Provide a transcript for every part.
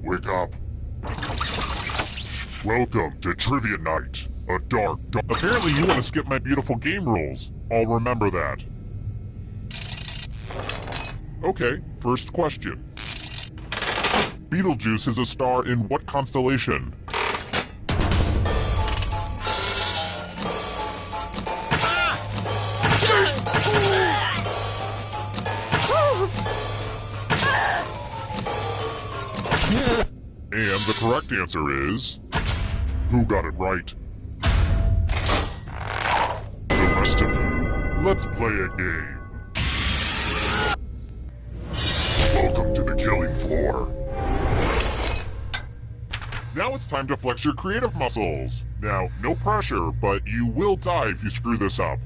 Wake up. Welcome to Trivia Night. A dark. Apparently you want to skip my beautiful game rules. I'll remember that. Okay, first question. Betelgeuse is a star in what constellation? And the correct answer is... Who got it right? The rest of you, let's play a game. Welcome to the killing floor. Now it's time to flex your creative muscles. Now, no pressure, but you will die if you screw this up.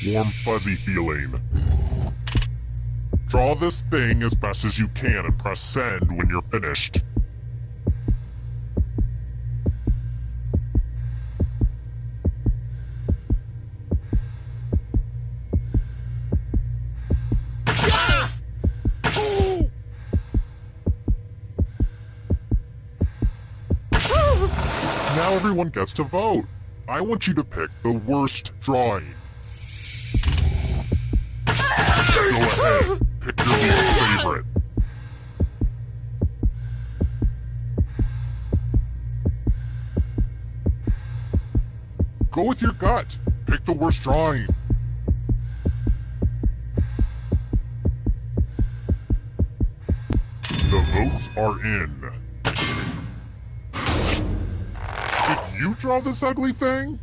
Warm, fuzzy feeling. Draw this thing as best as you can and press send when you're finished. Now everyone gets to vote. I want you to pick the worst drawing. Go ahead, pick your least favorite. Go with your gut. Pick the worst drawing. The votes are in. Did you draw this ugly thing?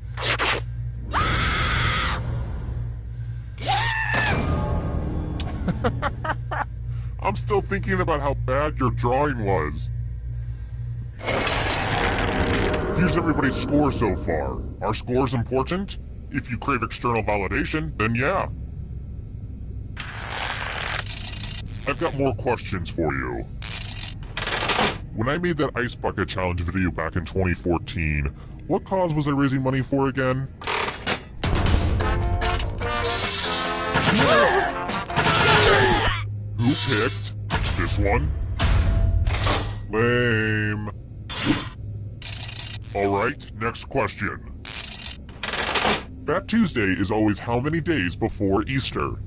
I'm still thinking about how bad your drawing was. Here's everybody's score so far. Are scores important? If you crave external validation, then yeah. I've got more questions for you. When I made that Ice Bucket Challenge video back in 2014, what cause was I raising money for again? Who picked this one? Lame. Alright, next question. Fat Tuesday is always how many days before Easter?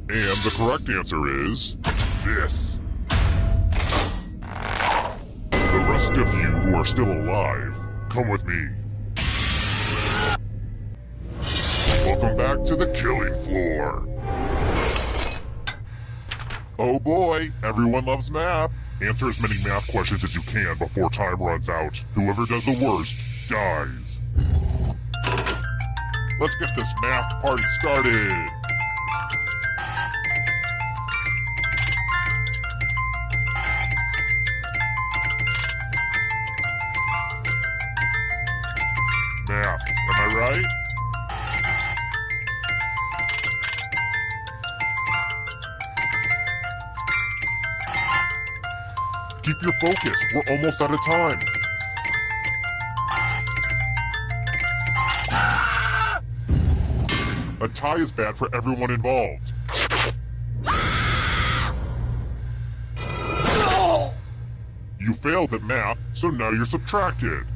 And the correct answer is... this. The rest of you who are still alive, come with me. Welcome back to the killing floor. Oh boy, everyone loves math. Answer as many math questions as you can before time runs out. Whoever does the worst, dies. Let's get this math party started. Math, am I right? Keep your focus, we're almost out of time. A tie is bad for everyone involved. You failed at math, so now you're subtracted.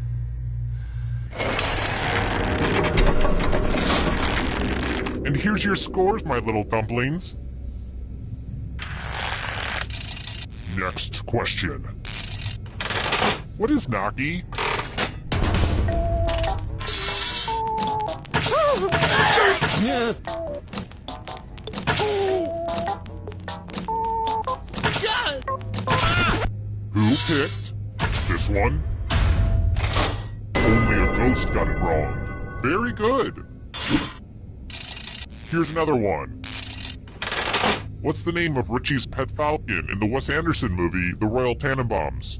And here's your scores, my little dumplings. Next question. What is Naki? Who picked this one? Only a ghost got it wrong. Very good. Here's another one. What's the name of Richie's pet falcon in the Wes Anderson movie, The Royal Tannenbaums?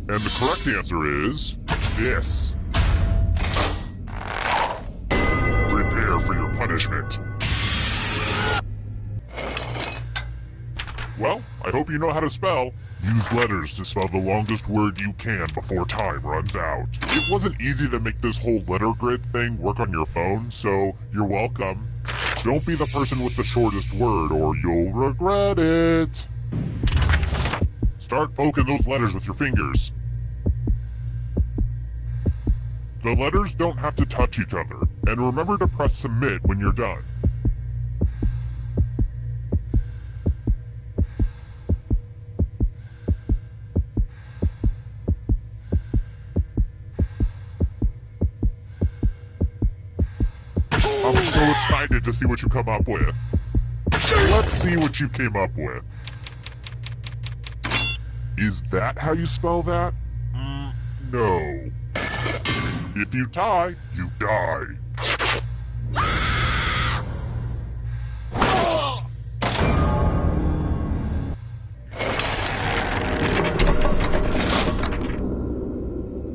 And the correct answer is... this. Prepare for your punishment. Well, I hope you know how to spell. Use letters to spell the longest word you can before time runs out. It wasn't easy to make this whole letter grid thing work on your phone, so you're welcome. Don't be the person with the shortest word or you'll regret it. Start poking those letters with your fingers. The letters don't have to touch each other, and remember to press submit when you're done. I'm so excited to see what you come up with. Let's see what you came up with. Is that how you spell that? No. If you tie, you die.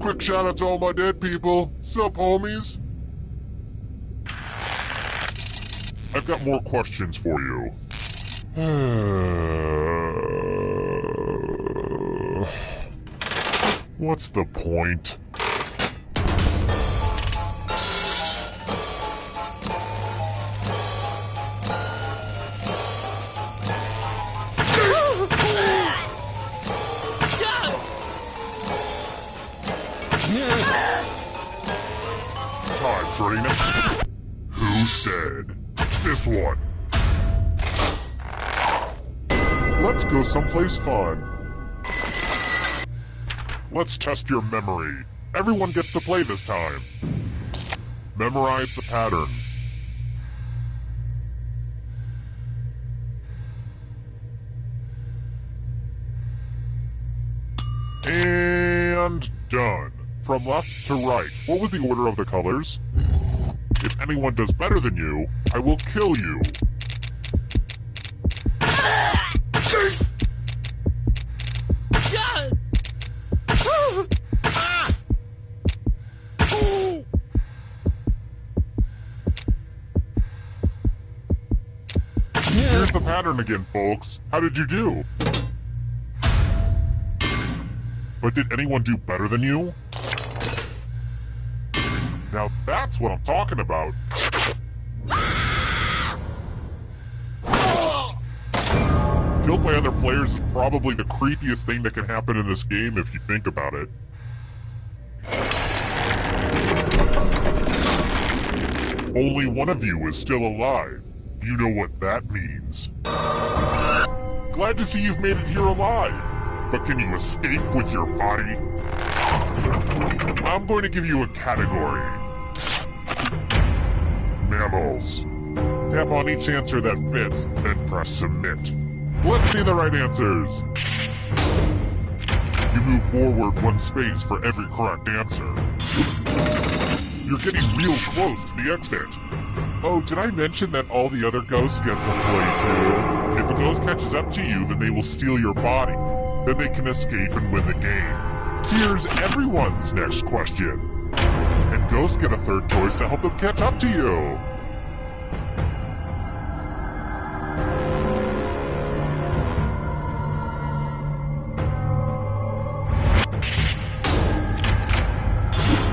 Quick shout out to all my dead people. Sup, homies? I've got more questions for you. What's the point? Time's running out. Who said? This one. Let's go someplace fun. Let's test your memory. Everyone gets to play this time. Memorize the pattern. And done. From left to right. What was the order of the colors? If anyone does better than you, I will kill you. Here's the pattern again, folks. How did you do? But did anyone do better than you? Now that's what I'm talking about. Killed by other players is probably the creepiest thing that can happen in this game if you think about it. Only one of you is still alive. You know what that means. Glad to see you've made it here alive. But can you escape with your body? I'm going to give you a category. Mammals. Tap on each answer that fits, then press submit. Let's see the right answers. You move forward one space for every correct answer. You're getting real close to the exit. Oh, did I mention that all the other ghosts get to play too? If a ghost catches up to you, then they will steal your body. Then they can escape and win the game. Here's everyone's next question. And ghosts get a third choice to help them catch up to you.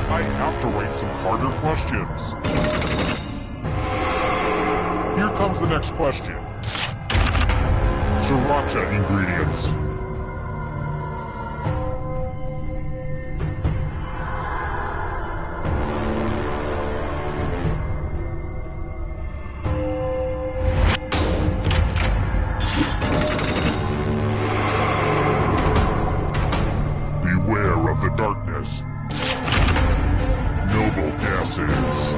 I have to write some harder questions. Here comes the next question. Sriracha ingredients. Beware of the darkness. Noble gases.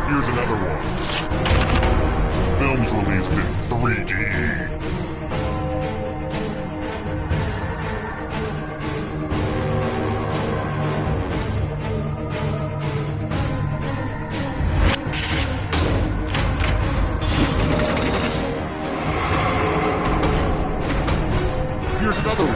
Here's another one. Films released in 3D. Here's another one.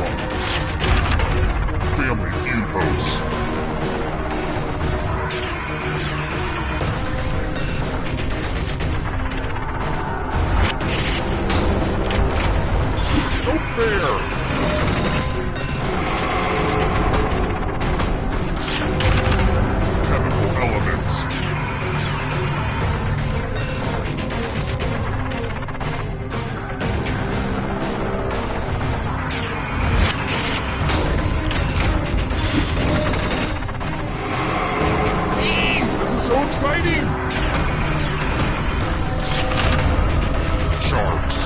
so exciting! Sharks.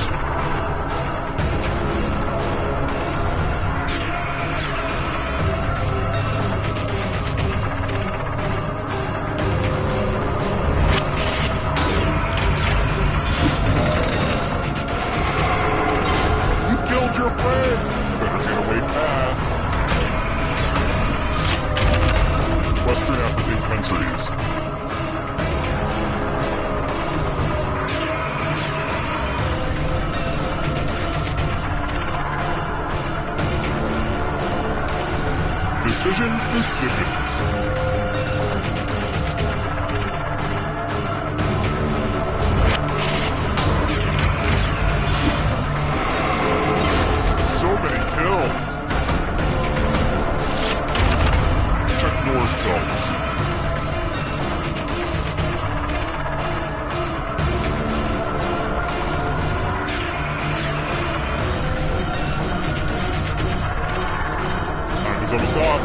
You killed your friend! Better get away fast. Western African countries. Decisions. So many kills. Check Norse films. Time is almost up.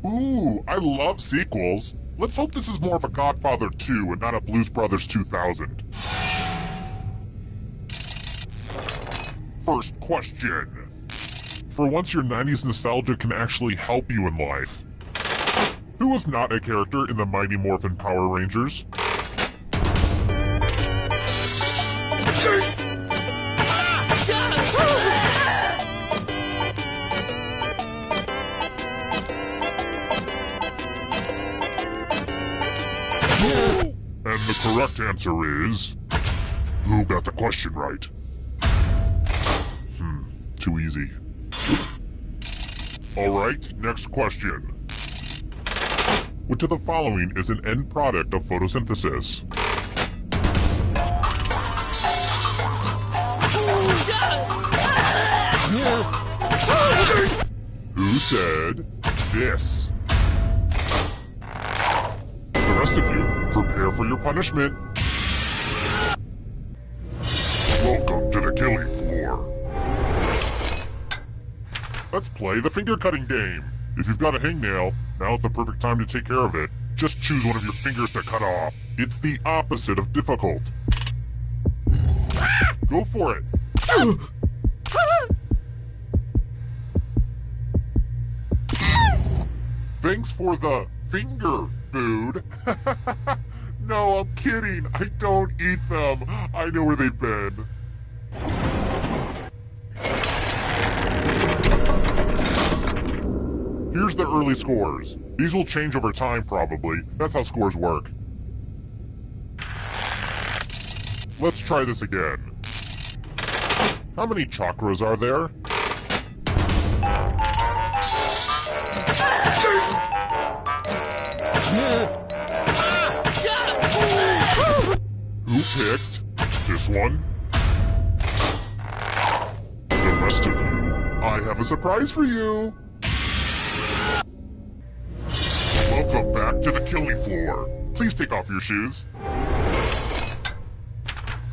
Ooh, I love sequels. Let's hope this is more of a Godfather 2 and not a Blues Brothers 2000. First question. For once your 90s nostalgia can actually help you in life. Who was not a character in the Mighty Morphin Power Rangers? And the correct answer is... Who got the question right? Too easy. Alright, next question. Which of the following is an end product of photosynthesis? Who said this? The rest of you, prepare for your punishment. Welcome to the killing floor. Let's play the finger cutting game. If you've got a hangnail, now's the perfect time to take care of it. Just choose one of your fingers to cut off. It's the opposite of difficult. Go for it. Thanks for the finger food. No, I'm kidding. I don't eat them. I know where they've been. Here's the early scores. These will change over time, probably. That's how scores work. Let's try this again. How many chakras are there? Who picked this one? The rest of you, I have a surprise for you. Welcome back to the killing floor. Please take off your shoes.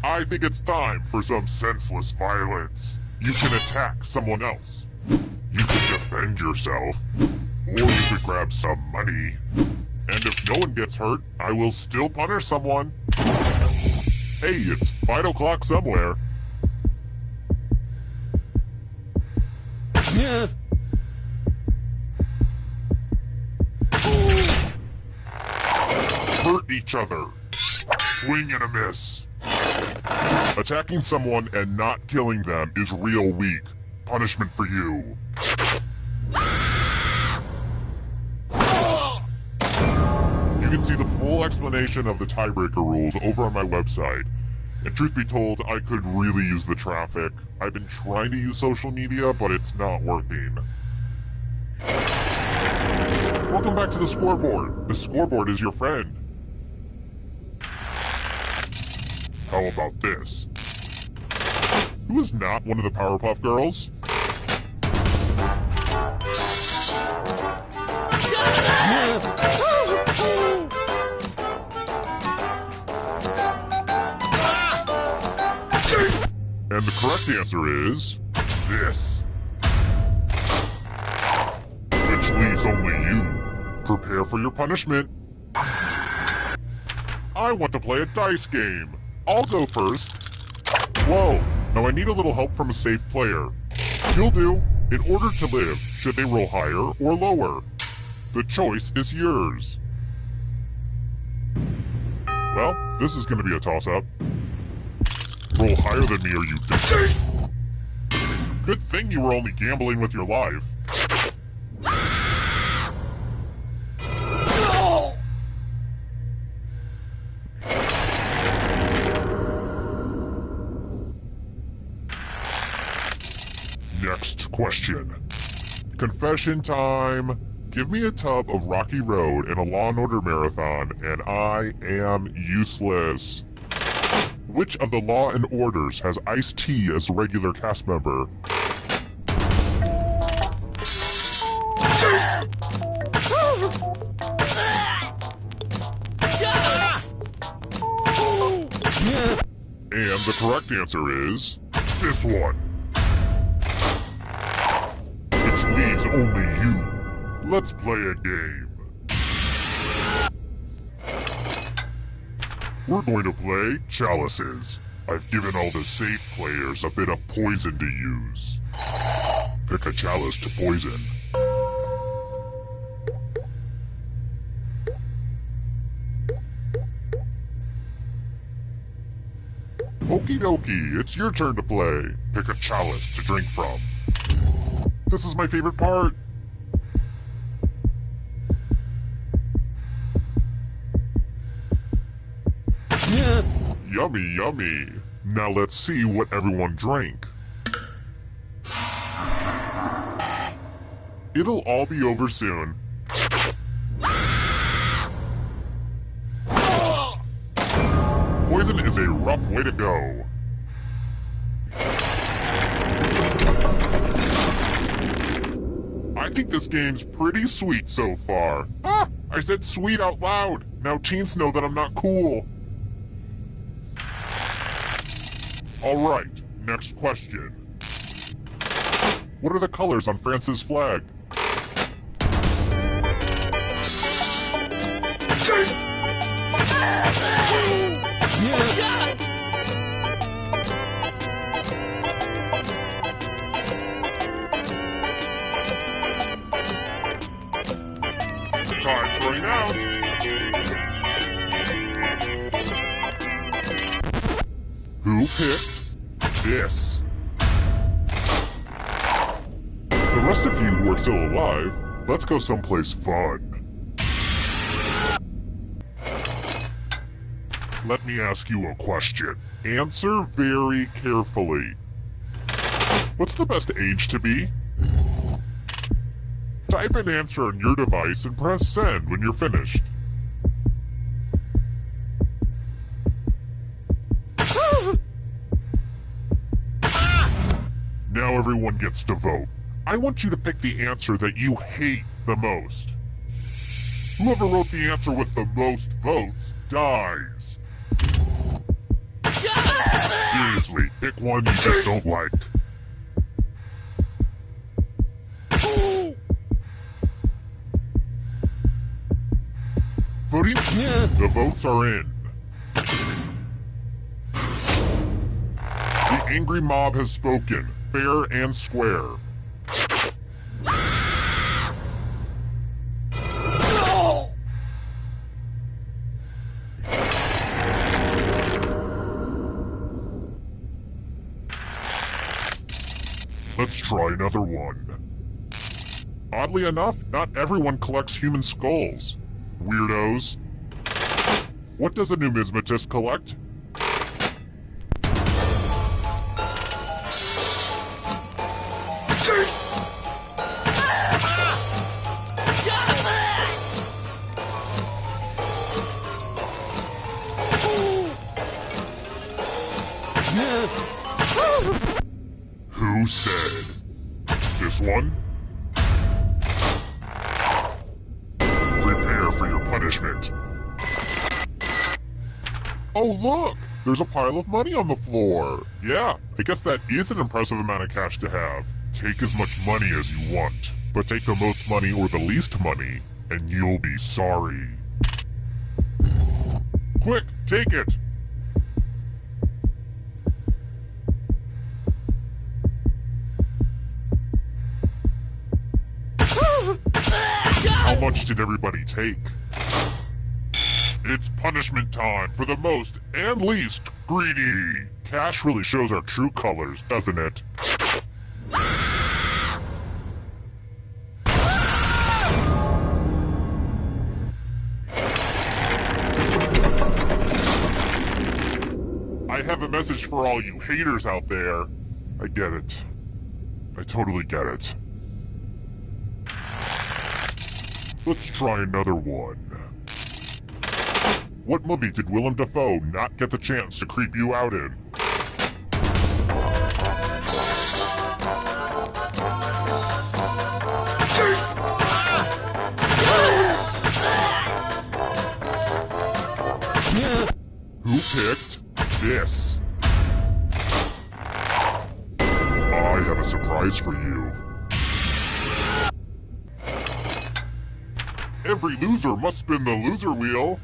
I think it's time for some senseless violence. You can attack someone else. You can defend yourself. Or you could grab some money. And if no one gets hurt, I will still punish someone. Hey, it's 5 o'clock somewhere. Hurt each other. Swing and a miss. Attacking someone and not killing them is real weak. Punishment for you. You can see the full explanation of the tiebreaker rules over on my website. And truth be told, I could really use the traffic. I've been trying to use social media, but it's not working. Welcome back to the scoreboard. The scoreboard is your friend. How about this? Who is not one of the Powerpuff Girls? And the correct answer is this. Which leaves only you. Prepare for your punishment. I want to play a dice game. I'll go first. Whoa, now I need a little help from a safe player. You'll do. In order to live, should they roll higher or lower? The choice is yours. Well, this is going to be a toss-up. Roll higher than me or you die. Good thing you were only gambling with your life. Next question. Confession time. Give me a tub of Rocky Road and a Law & Order marathon, and I am useless. Which of the Law & Orders has Ice-T as a regular cast member? And the correct answer is this one. Which leaves only you. Let's play a game. We're going to play Chalices. I've given all the safe players a bit of poison to use. Pick a chalice to poison. Okie dokie, it's your turn to play. Pick a chalice to drink from. This is my favorite part. Yummy, yummy. Now let's see what everyone drank. It'll all be over soon. Poison is a rough way to go. I think this game's pretty sweet so far. Ah, I said sweet out loud. Now teens know that I'm not cool. Alright, next question. What are the colors on France's flag? Time's running out. Who picked this? The rest of you who are still alive, let's go someplace fun. Let me ask you a question. Answer very carefully. What's the best age to be? Type an answer on your device and press send when you're finished. Now everyone gets to vote. I want you to pick the answer that you hate the most. Whoever wrote the answer with the most votes dies. Seriously, pick one you just don't like. Voting? The votes are in. The angry mob has spoken, fair and square. Let's try another one. Oddly enough, not everyone collects human skulls. Weirdos. What does a numismatist collect? Who said? This one? Prepare for your punishment. Oh look! There's a pile of money on the floor. Yeah, I guess that is an impressive amount of cash to have. Take as much money as you want, but take the most money or the least money, and you'll be sorry. Quick, take it! How much did everybody take? It's punishment time for the most and least greedy. Cash really shows our true colors, doesn't it? I have a message for all you haters out there. I get it. I totally get it. Let's try another one. What movie did Willem Dafoe not get the chance to creep you out in? Who picked this? I have a surprise for you. Every loser must spin the loser wheel.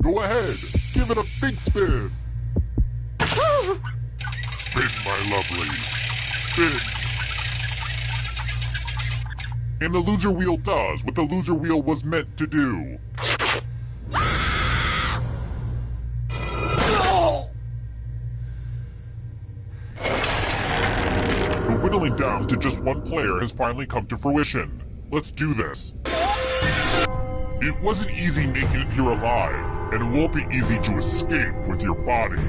Go ahead, give it a big spin. Spin, my lovely. Spin. And the loser wheel does what the loser wheel was meant to do. The whittling down to just one player has finally come to fruition. Let's do this. It wasn't easy making it here alive, and it won't be easy to escape with your body.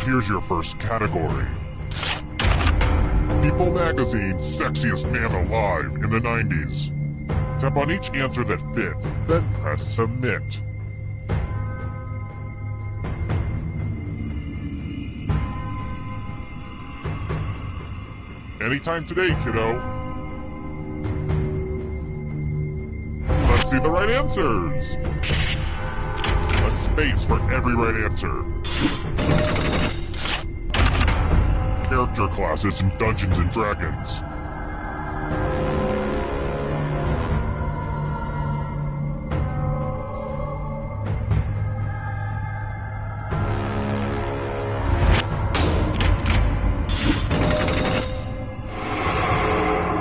Here's your first category. People Magazine's Sexiest Man Alive in the 90s. Tap on each answer that fits, then press Submit. Anytime today, kiddo. Let's see the right answers. A space for every right answer. Character classes in Dungeons and Dragons.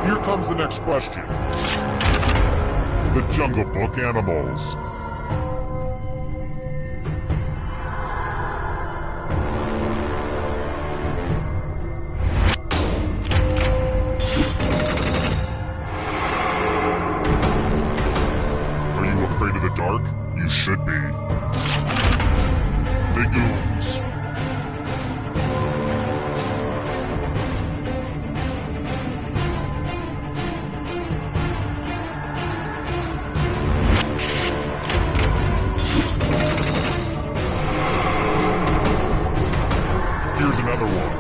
Here comes the next question. The Jungle Book animals. Are you afraid of the dark? You should be. Big ooms. Here's another one.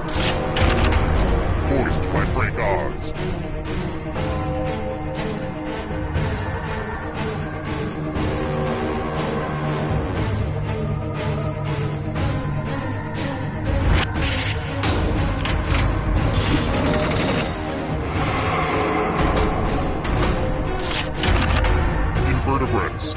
Voiced by Frank Oz. Invertebrates.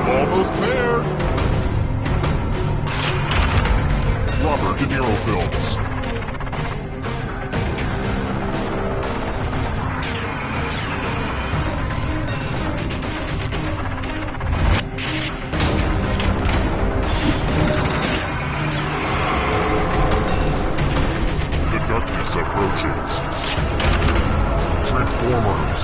Almost there. Robert De Niro films. The darkness approaches. Transformers.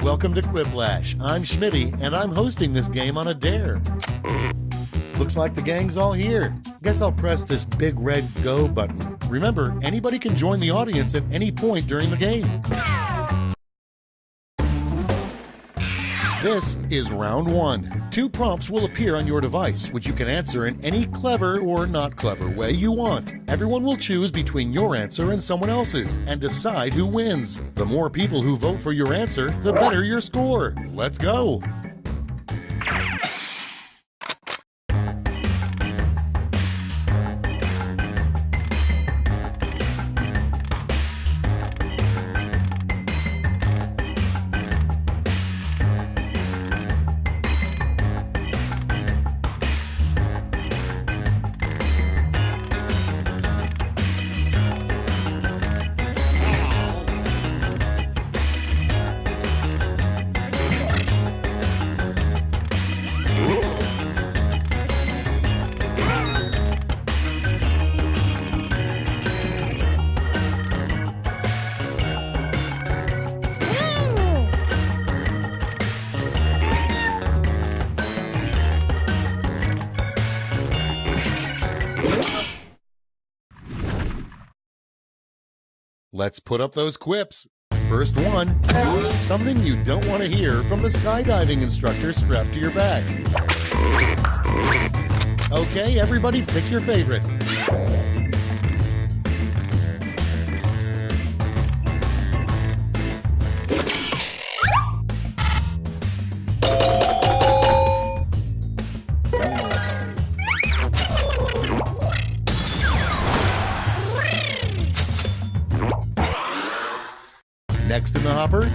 Welcome to Quiplash. I'm Schmitty, and I'm hosting this game on a dare. Looks like the gang's all here. Guess I'll press this big red go button. Remember, anybody can join the audience at any point during the game. This is round one. 2 prompts will appear on your device, which you can answer in any clever or not clever way you want. Everyone will choose between your answer and someone else's and decide who wins. The more people who vote for your answer, the better your score. Let's go. Let's put up those quips. First one, something you don't want to hear from the skydiving instructor strapped to your back. Okay, everybody pick your favorite. Next in the hopper,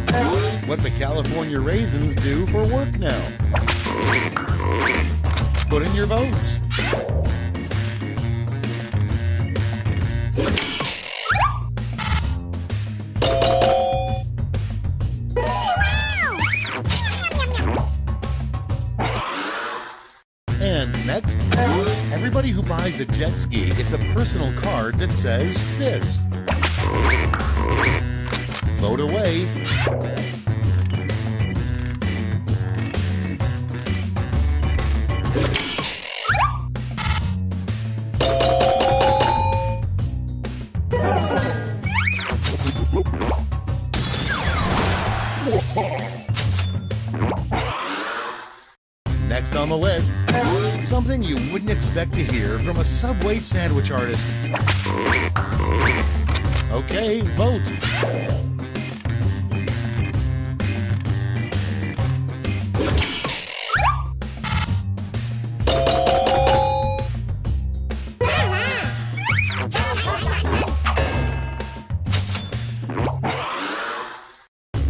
what the California Raisins do for work now. Put in your votes. And next, everybody who buys a jet ski gets a personal card that says this. Vote away. Next on the list, something you wouldn't expect to hear from a Subway sandwich artist. Okay, vote.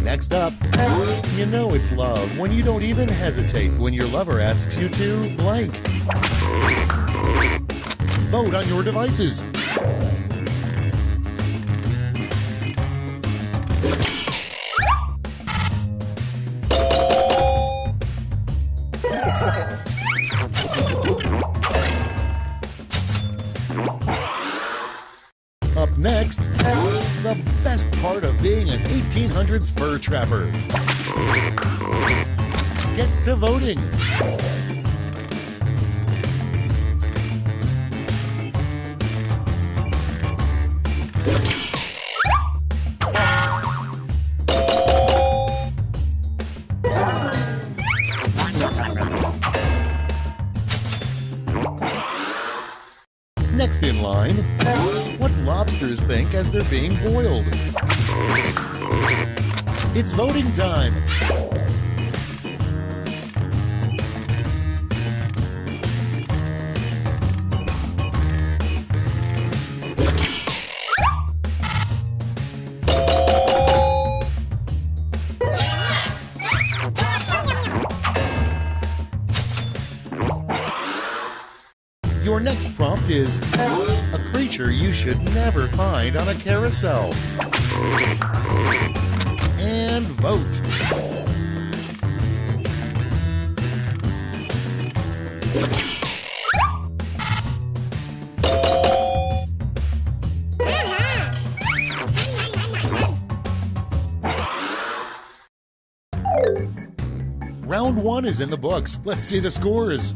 Next up, you know it's love when you don't even hesitate when your lover asks you to blank. Vote on your devices. Up next, the best part of being an 1800s fur trapper. Get to voting. Next in line, what lobsters think as they're being boiled. It's voting time. Your next prompt is a creature you should never find on a carousel. And vote. Round 1 is in the books. Let's see the scores.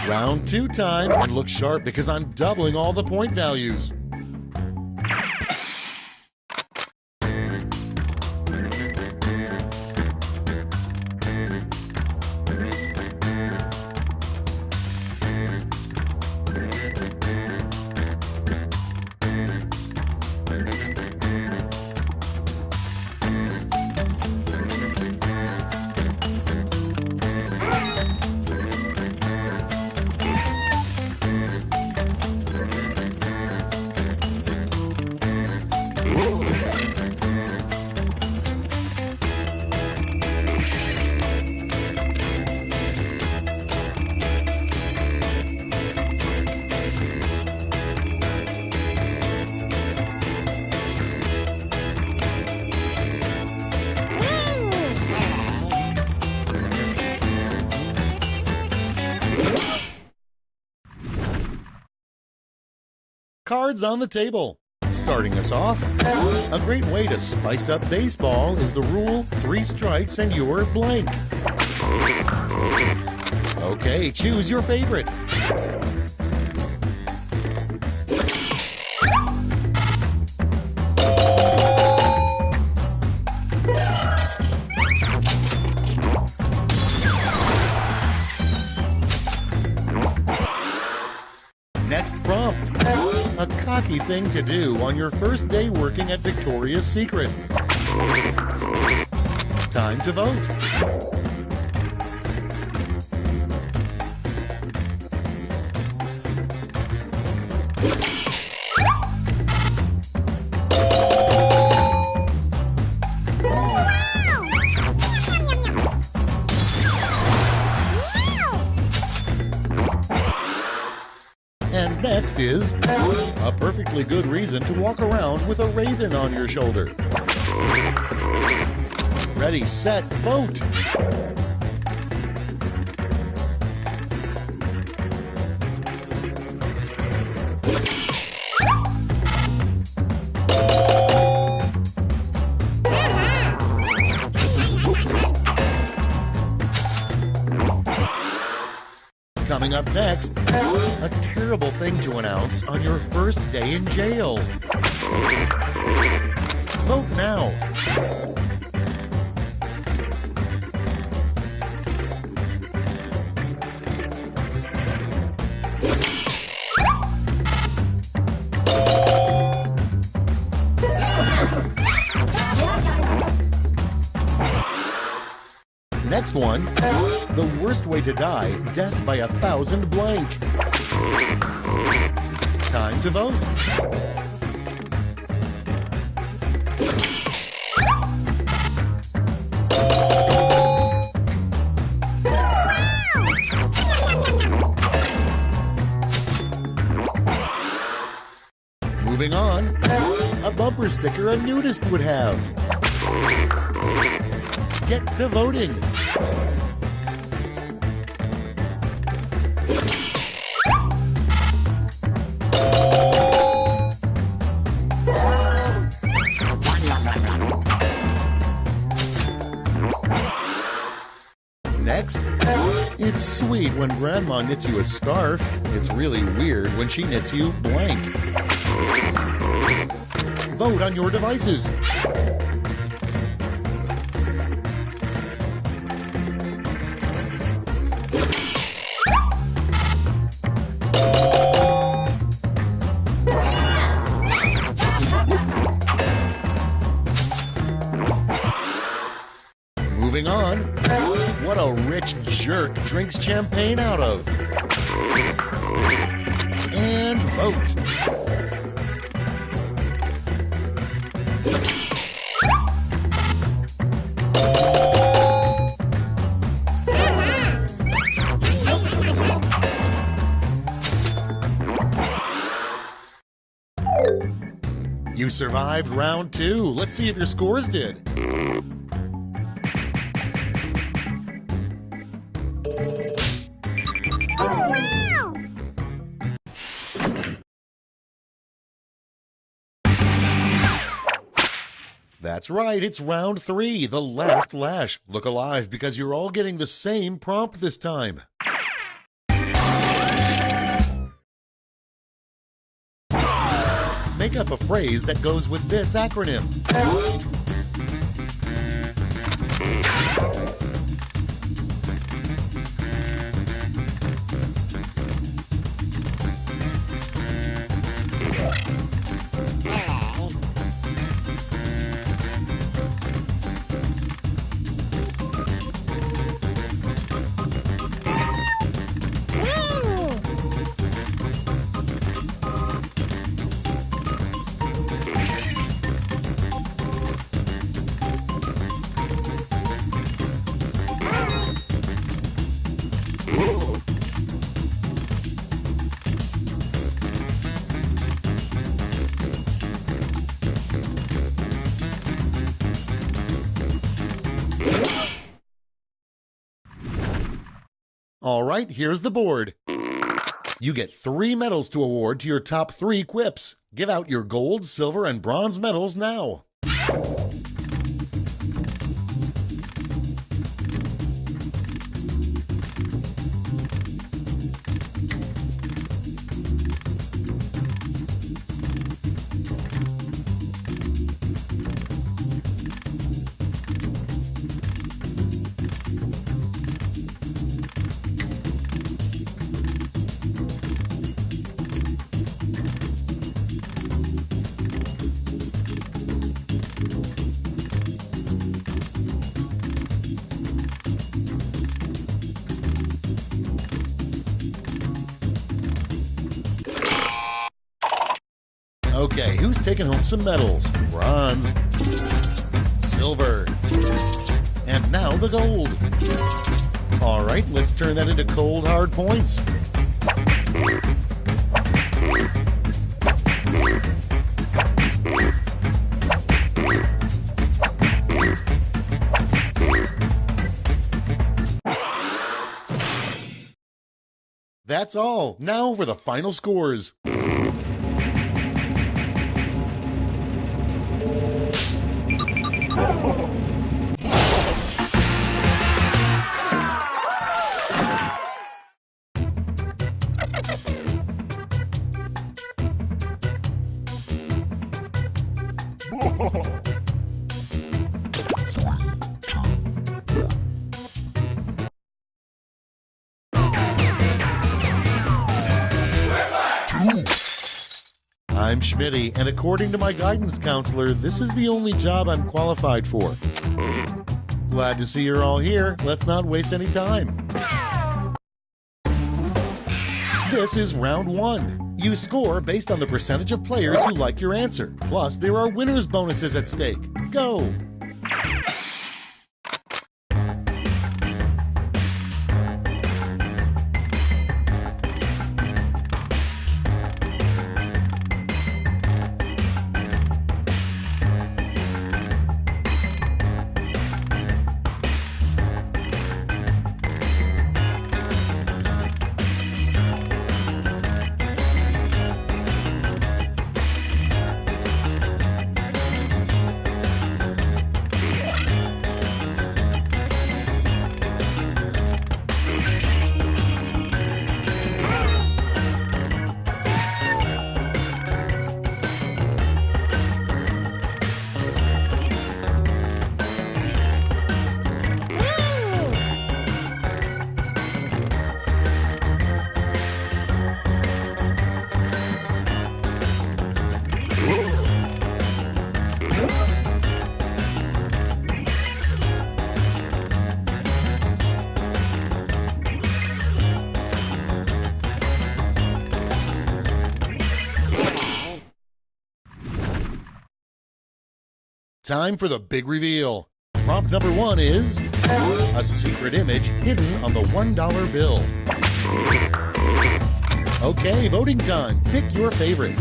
Round 2 time, and look sharp because I'm doubling all the point values. Cards on the table. Starting us off, a great way to spice up baseball is the rule 3 strikes and you're blank. Okay, choose your favorite. Next prompt, a cocky thing to do on your first day working at Victoria's Secret. Time to vote. And next is a perfectly good reason to walk around with a raven on your shoulder. Ready, set, vote! Coming up next, a terrible thing to announce on your first day in jail. Vote now. Next one, the worst way to die, death by 1,000 blank. Time to vote. Moving on, a bumper sticker a nudist would have. Get to voting. Next, it's sweet when Grandma knits you a scarf. It's really weird when she knits you blank. Vote on your devices. Moving on, what a rich jerk drinks champagne out of. And vote. You survived round 2. Let's see if your scores did. That's right, it's round 3, the last lash. Look alive because you're all getting the same prompt this time. Make up a phrase that goes with this acronym. All right, here's the board. You get 3 medals to award to your top 3 quips. Give out your gold, silver, and bronze medals now. Okay, who's taking home some medals? Bronze, silver, and now the gold. All right, let's turn that into cold, hard points. That's all. Now for the final scores. I'm Schmitty, and according to my guidance counselor, this is the only job I'm qualified for. Glad to see you're all here. Let's not waste any time. This is round one. You score based on the percentage of players who like your answer. Plus, there are winner's bonuses at stake. Go! Time for the big reveal. Prompt number one is a secret image hidden on the $1 bill. Okay, voting time. Pick your favorite.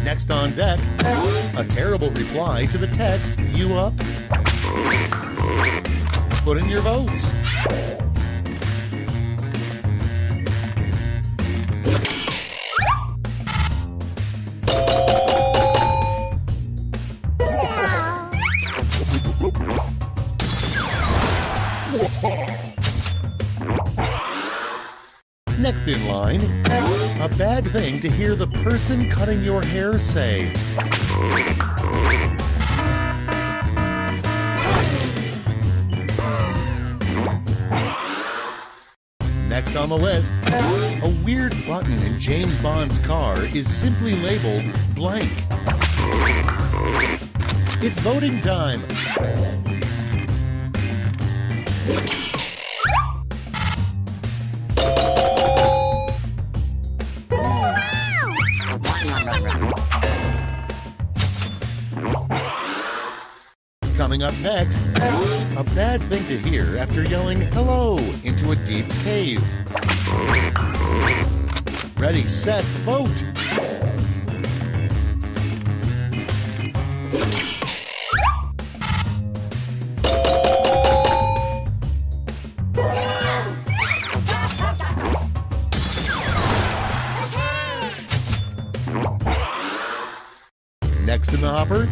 Next on deck, a terrible reply to the text, "You up?" Put in your votes. Next in line, a bad thing to hear the person cutting your hair say. Next on the list, a weird button in James Bond's car is simply labeled blank. It's voting time. Coming up next, a bad thing to hear after yelling hello into a deep cave. Ready, set, vote! Next in the hopper,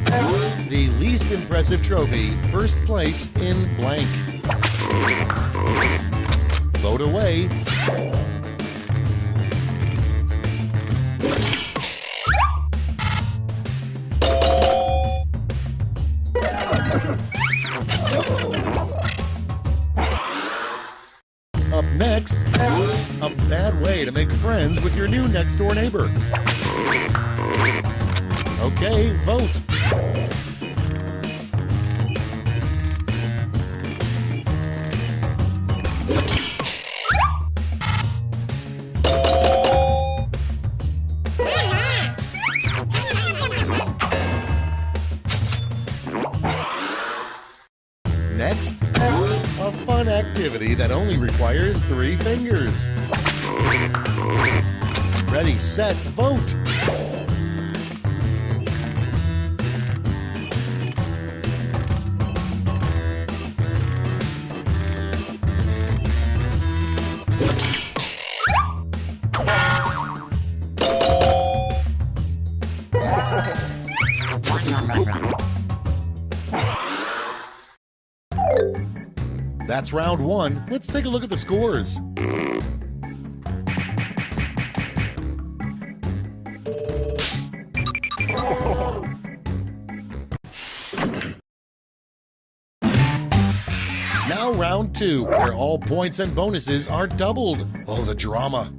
the least impressive trophy, first place in blank. Vote away. Up next, a bad way to make friends with your new next-door neighbor. Okay, vote. Next, a fun activity that only requires 3 fingers. Ready, set, vote! That's round 1. Let's take a look at the scores. Now round 2, where all points and bonuses are doubled. Oh, the drama.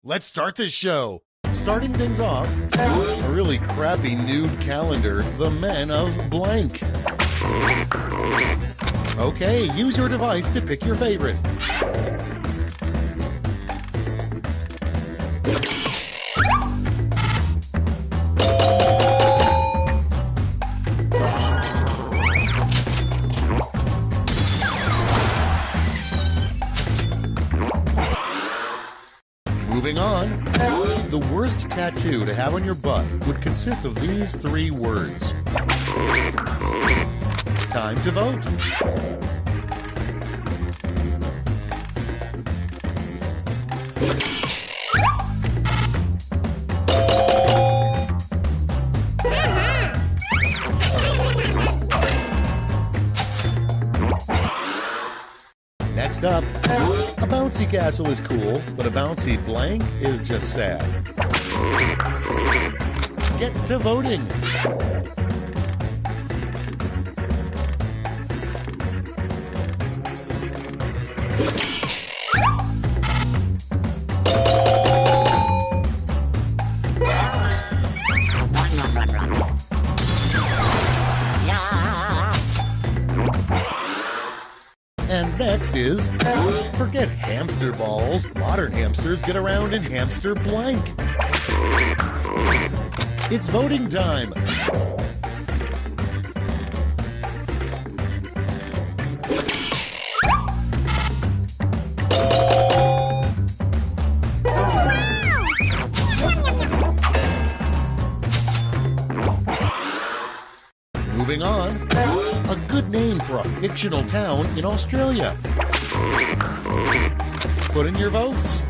Let's start this show. Starting things off, a really crappy nude calendar, The Men of Blank. Okay, use your device to pick your favorite. Moving on, the worst tattoo to have on your butt would consist of these 3 words. Time to vote. Next up, a bouncy castle is cool, but a bouncy blank is just sad. Get to voting. And next is, forget hamster balls. Modern hamsters get around in hamster blank. It's voting time. Moving on, a good name for a fictional town in Australia. Put in your votes.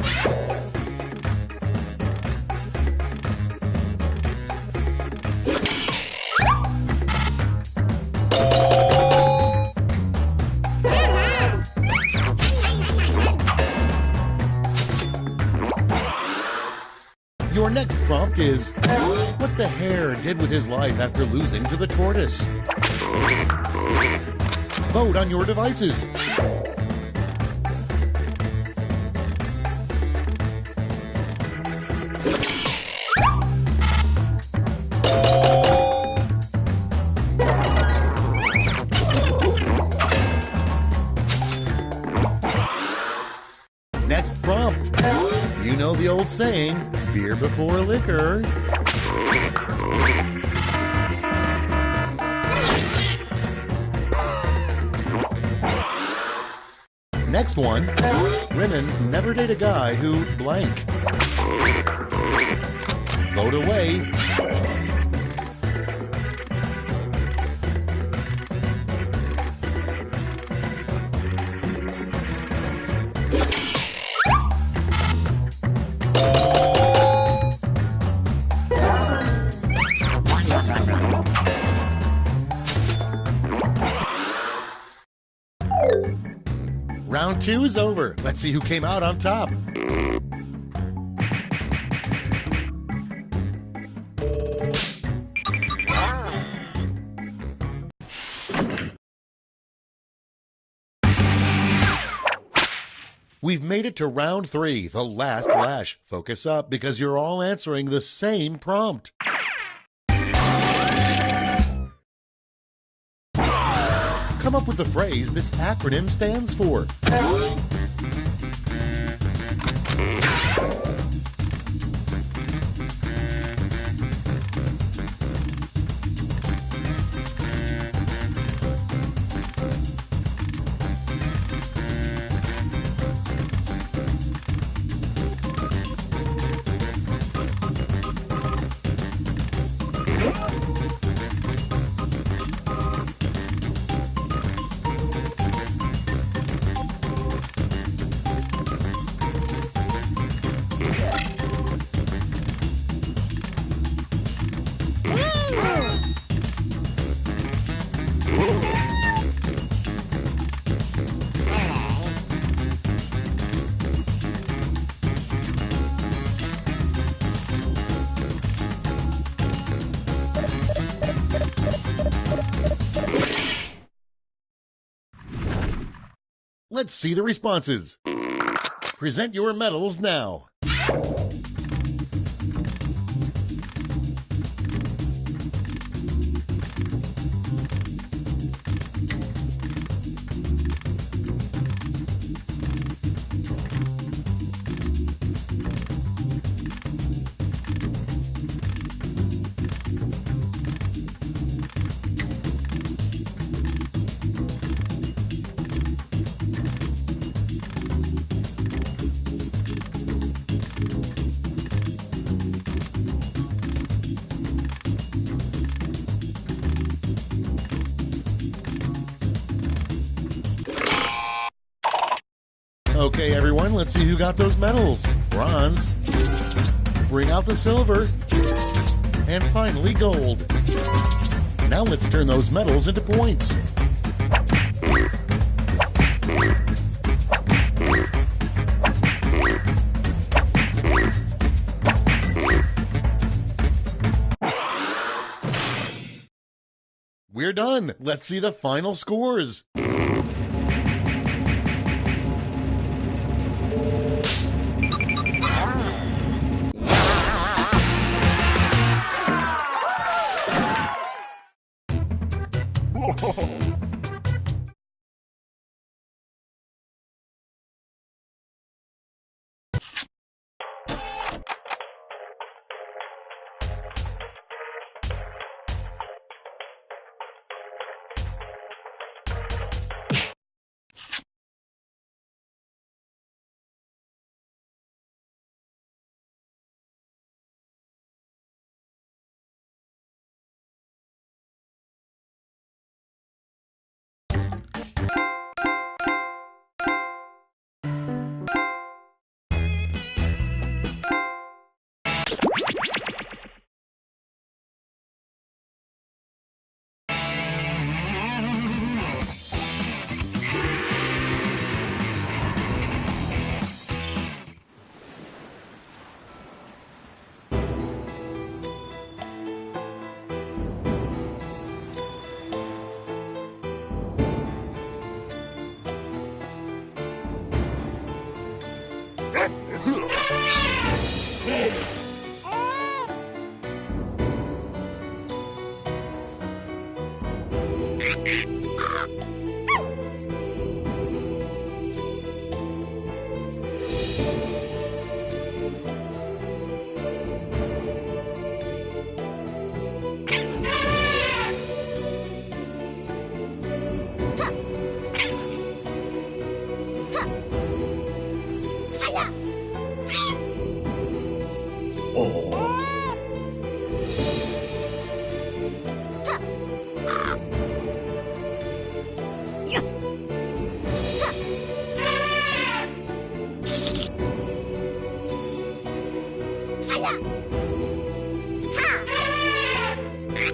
Your next prompt is, what the hare did with his life after losing to the tortoise. Vote on your devices. old saying, beer before liquor. Next one, women never date a guy who blank. Vote away. Round 2 is over. Let's see who came out on top. We've made it to round 3, the last lash. Focus up because you're all answering the same prompt. Come up with the phrase this acronym stands for. Let's see the responses. Present your medals now. Okay, everyone, let's see who got those medals. Bronze. Bring out the silver. And finally, gold. Now let's turn those medals into points. We're done. Let's see the final scores.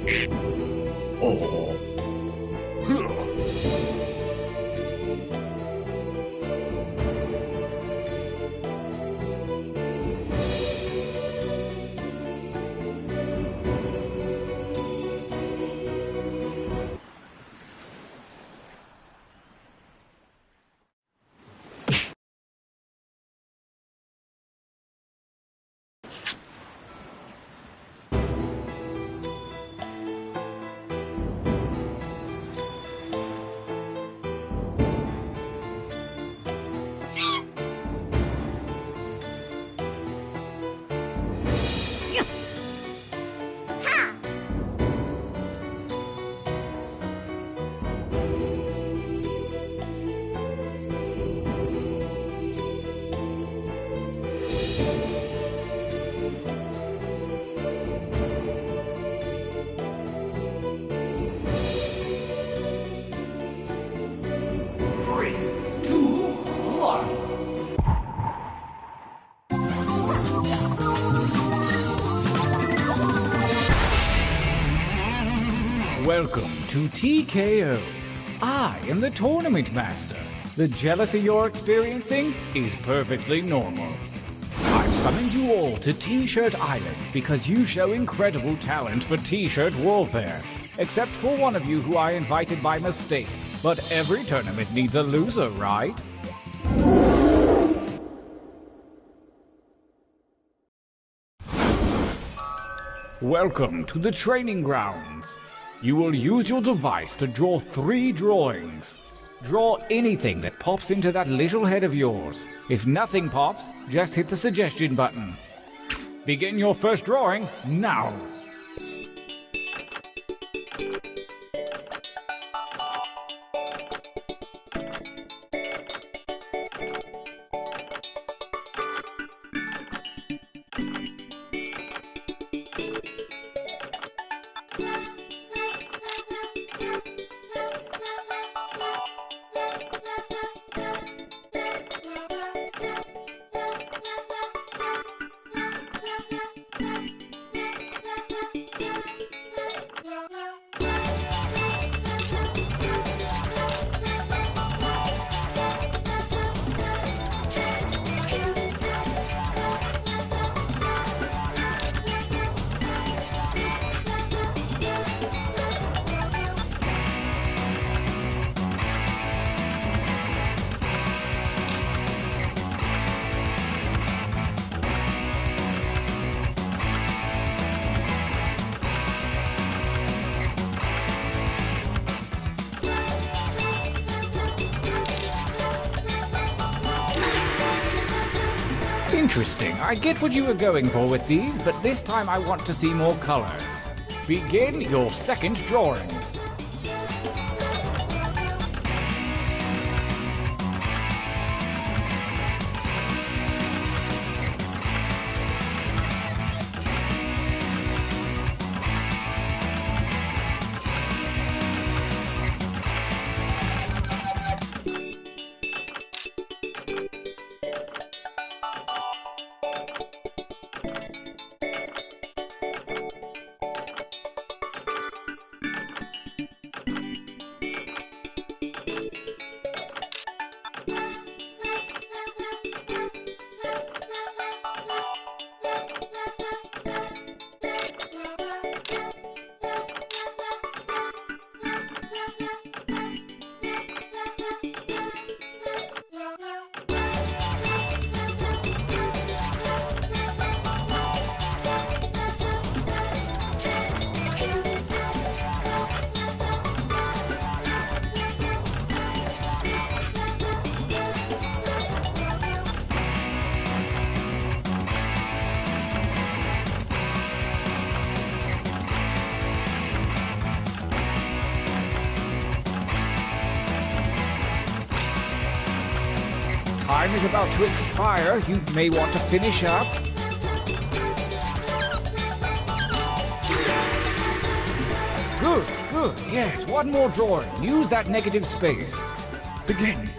Oh. Welcome to TKO. I am the Tournament Master. The jealousy you're experiencing is perfectly normal. I've summoned you all to T-Shirt Island because you show incredible talent for T-Shirt warfare. Except for one of you who I invited by mistake. But every tournament needs a loser, right? Welcome to the training grounds. You will use your device to draw 3 drawings. Draw anything that pops into that little head of yours. If nothing pops, just hit the suggestion button. Begin your first drawing now. Interesting. I get what you were going for with these, but this time I want to see more colors. Begin your second drawings. Time is about to expire. You may want to finish up. Good, good. Yes, one more drawing. Use that negative space. Begin.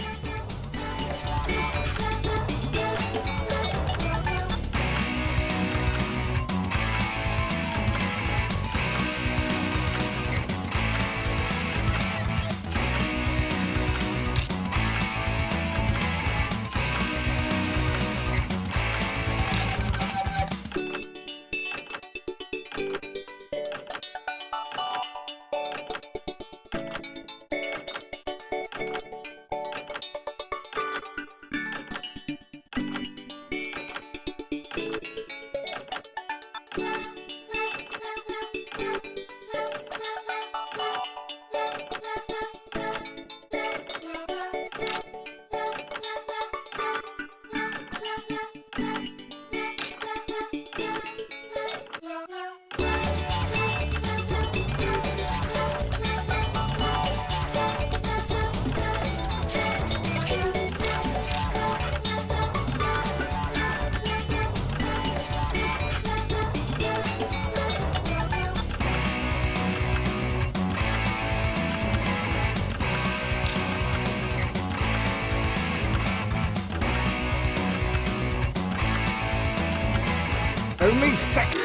only second.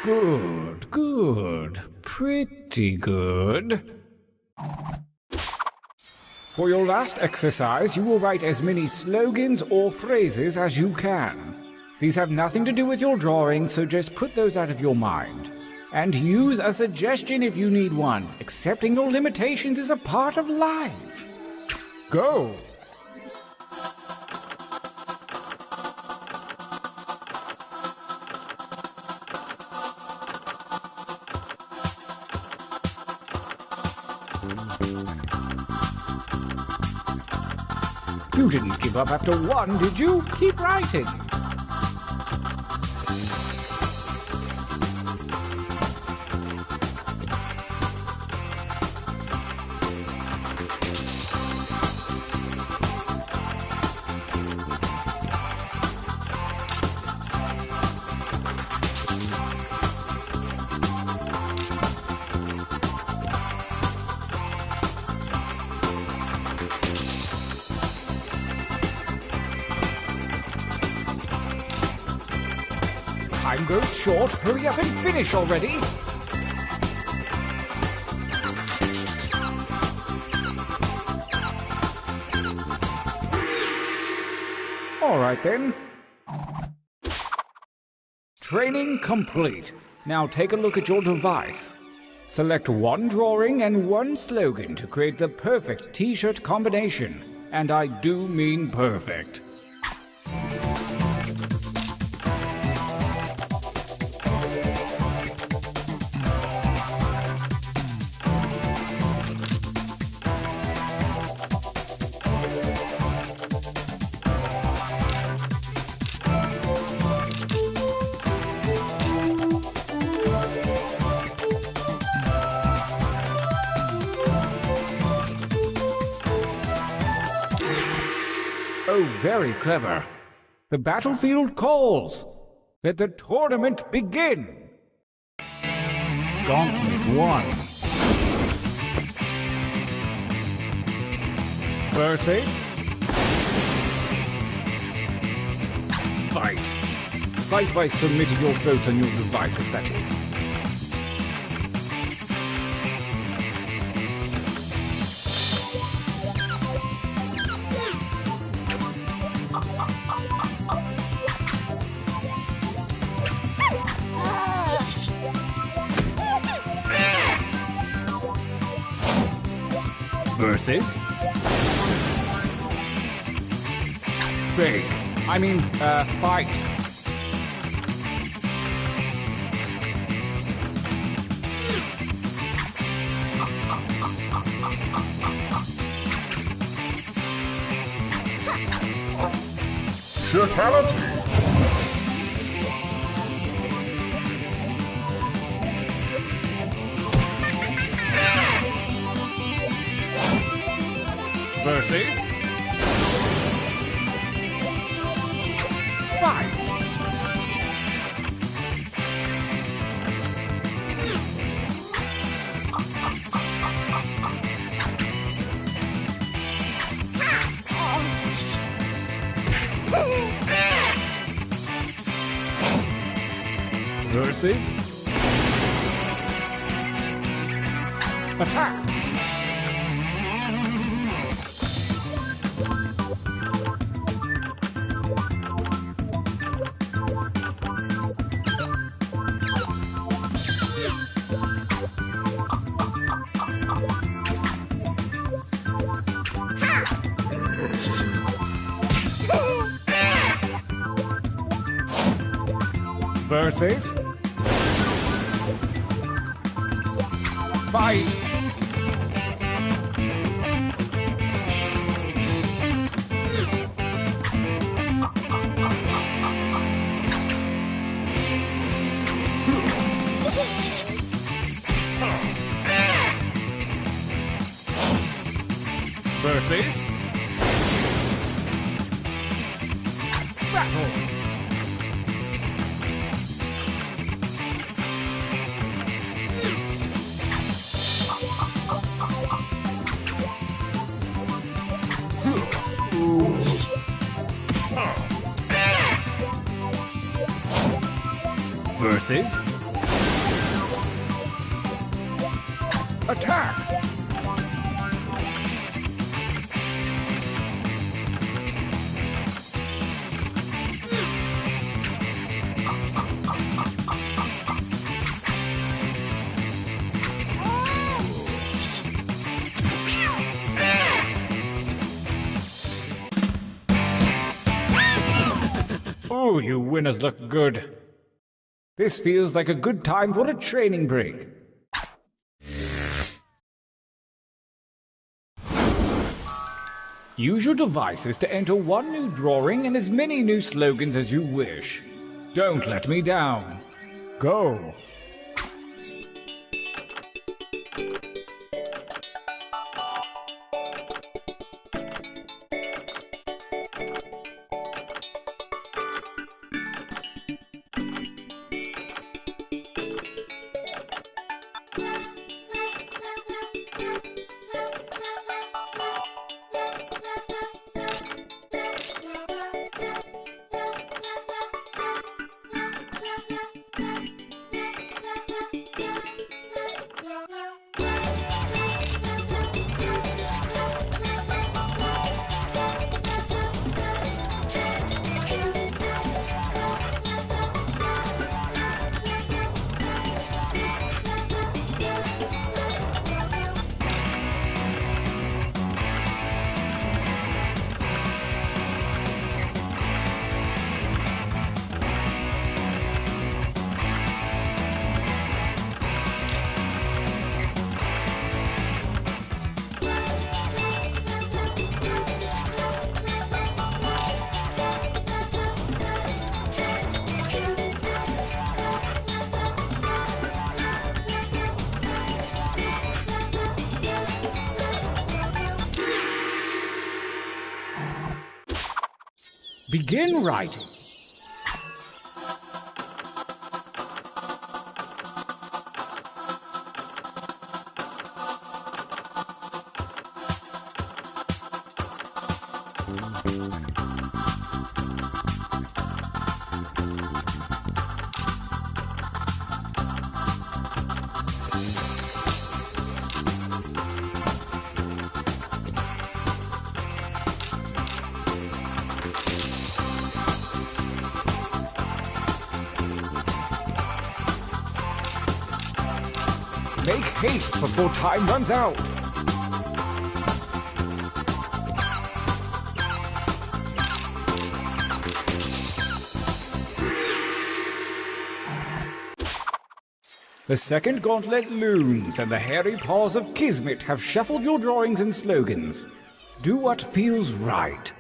Good, good. Pretty good. For your last exercise, you will write as many slogans or phrases as you can. These have nothing to do with your drawing, so just put those out of your mind. And use a suggestion if you need one. Accepting your limitations is a part of life. Go! You didn't give up after one, did you? Keep writing. Time goes short. Hurry up and finish already. All right then. Training complete. Now take a look at your device. Select one drawing and one slogan to create the perfect t-shirt combination. And I do mean perfect. Oh, very clever. The battlefield calls. Let the tournament begin. Gauntlet 1. Versus... Fight. Fight by submitting your votes on your devices, that is. Versus... Big. Fight. Shitality! Versus... Fight. Versus... Attack. Versus... Fight! Versus... Battle! Versus... Attack! Oh, you winners look good. This feels like a good time for a training break. Use your devices to enter one new drawing and as many new slogans as you wish. Don't let me down. Go. Begin writing. Make haste before time runs out. The second gauntlet looms, and the hairy paws of Kismet have shuffled your drawings and slogans. Do what feels right.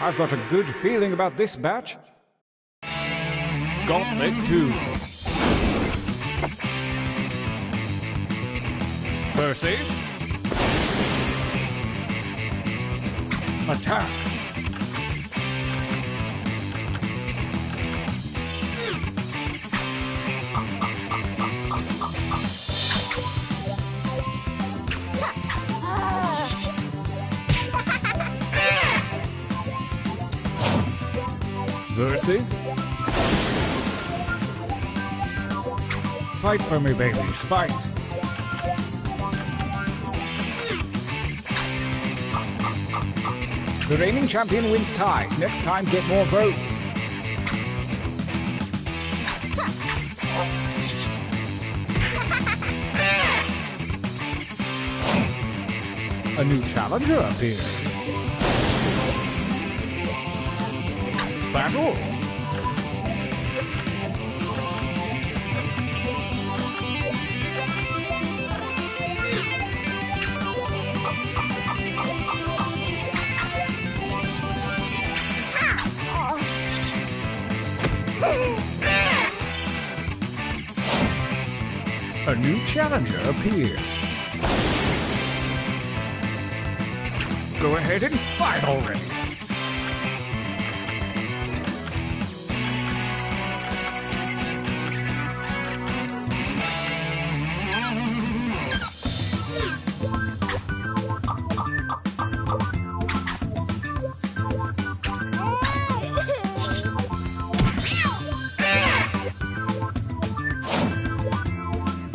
I've got a good feeling about this batch. Gauntlet 2. Versus. Attack. Versus. Fight for me, babies, fight. The reigning champion wins ties. Next time, get more votes. A new challenger appears. Battle. A new challenger appears. Go ahead and fight already.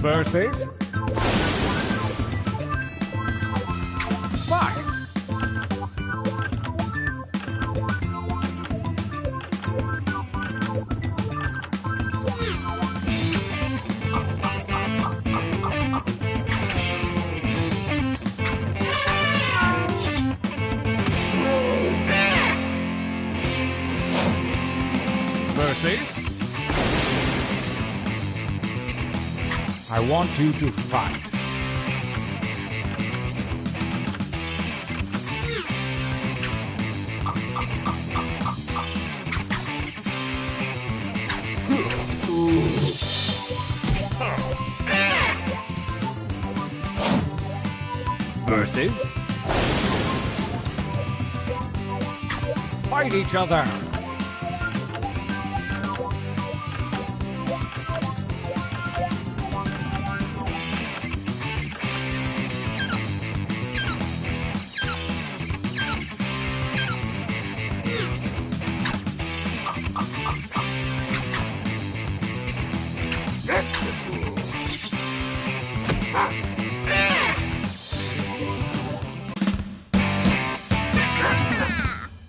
Versus fight. Versus I want you to fight. Versus fight each other.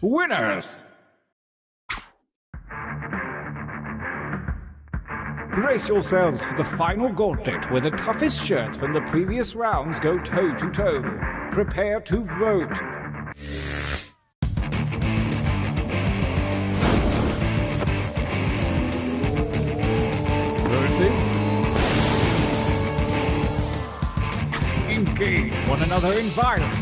Winners! Brace yourselves for the final gauntlet where the toughest shirts from the previous rounds go toe-to-toe. Prepare to vote. Versus engage one another in violence.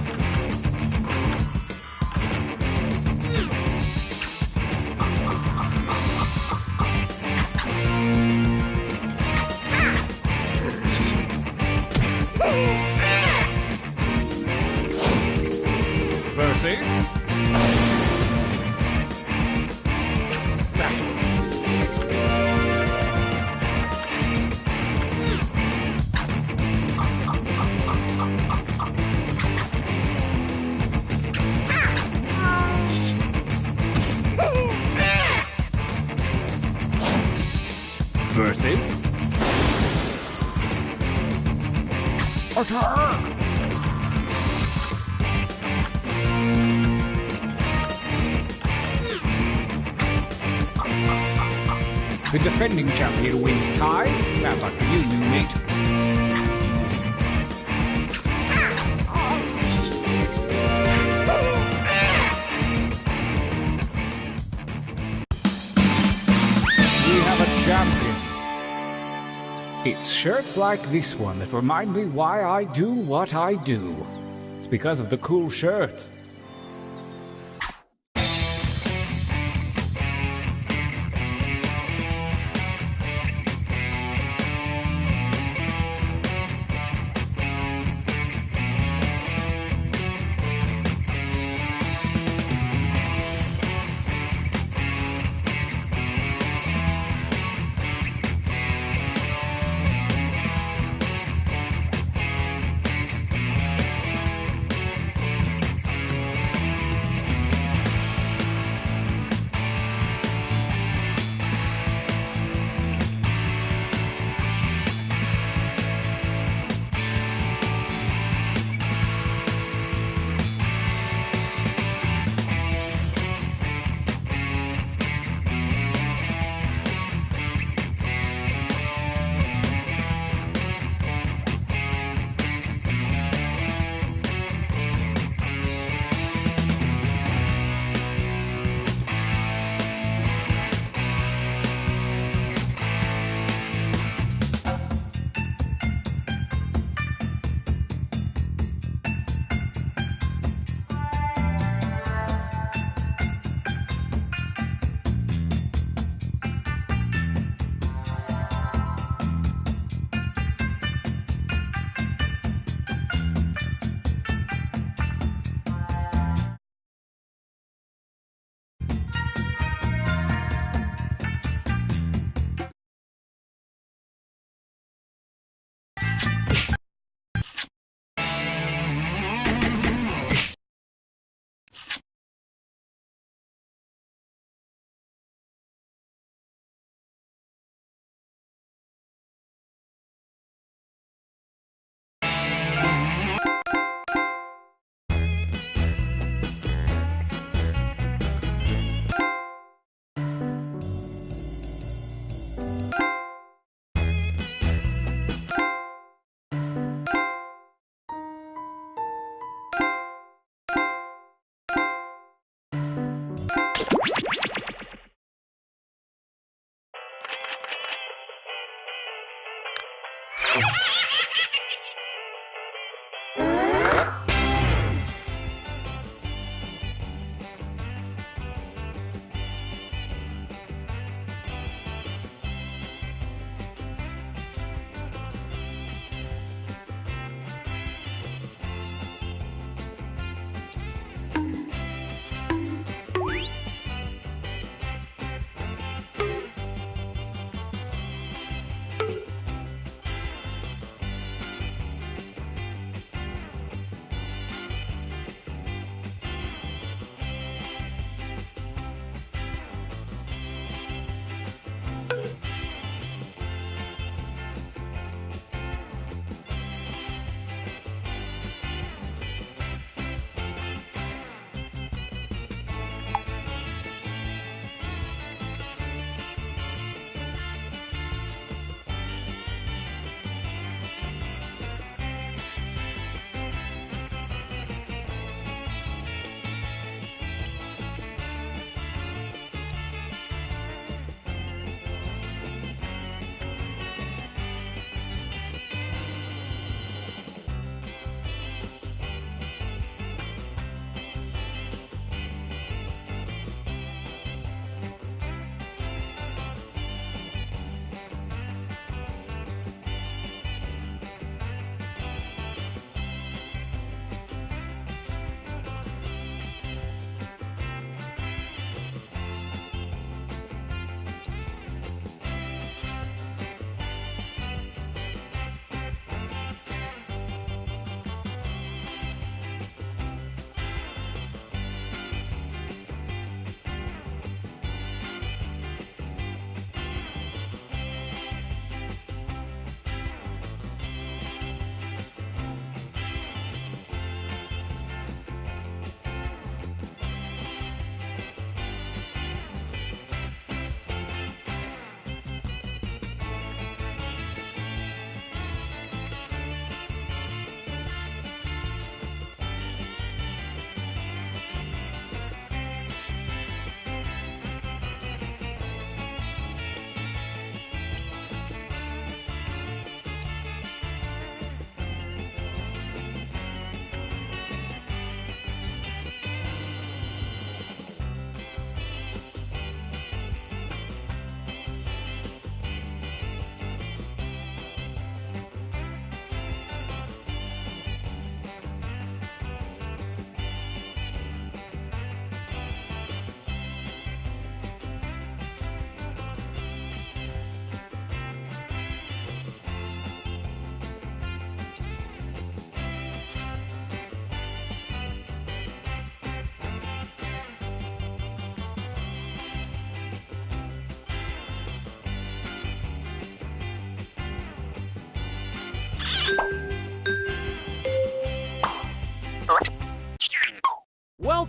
Versus battle. Versus attack. The defending champion wins ties. That's like you, new mate. We have a champion. It's shirts like this one that remind me why I do what I do. It's because of the cool shirts.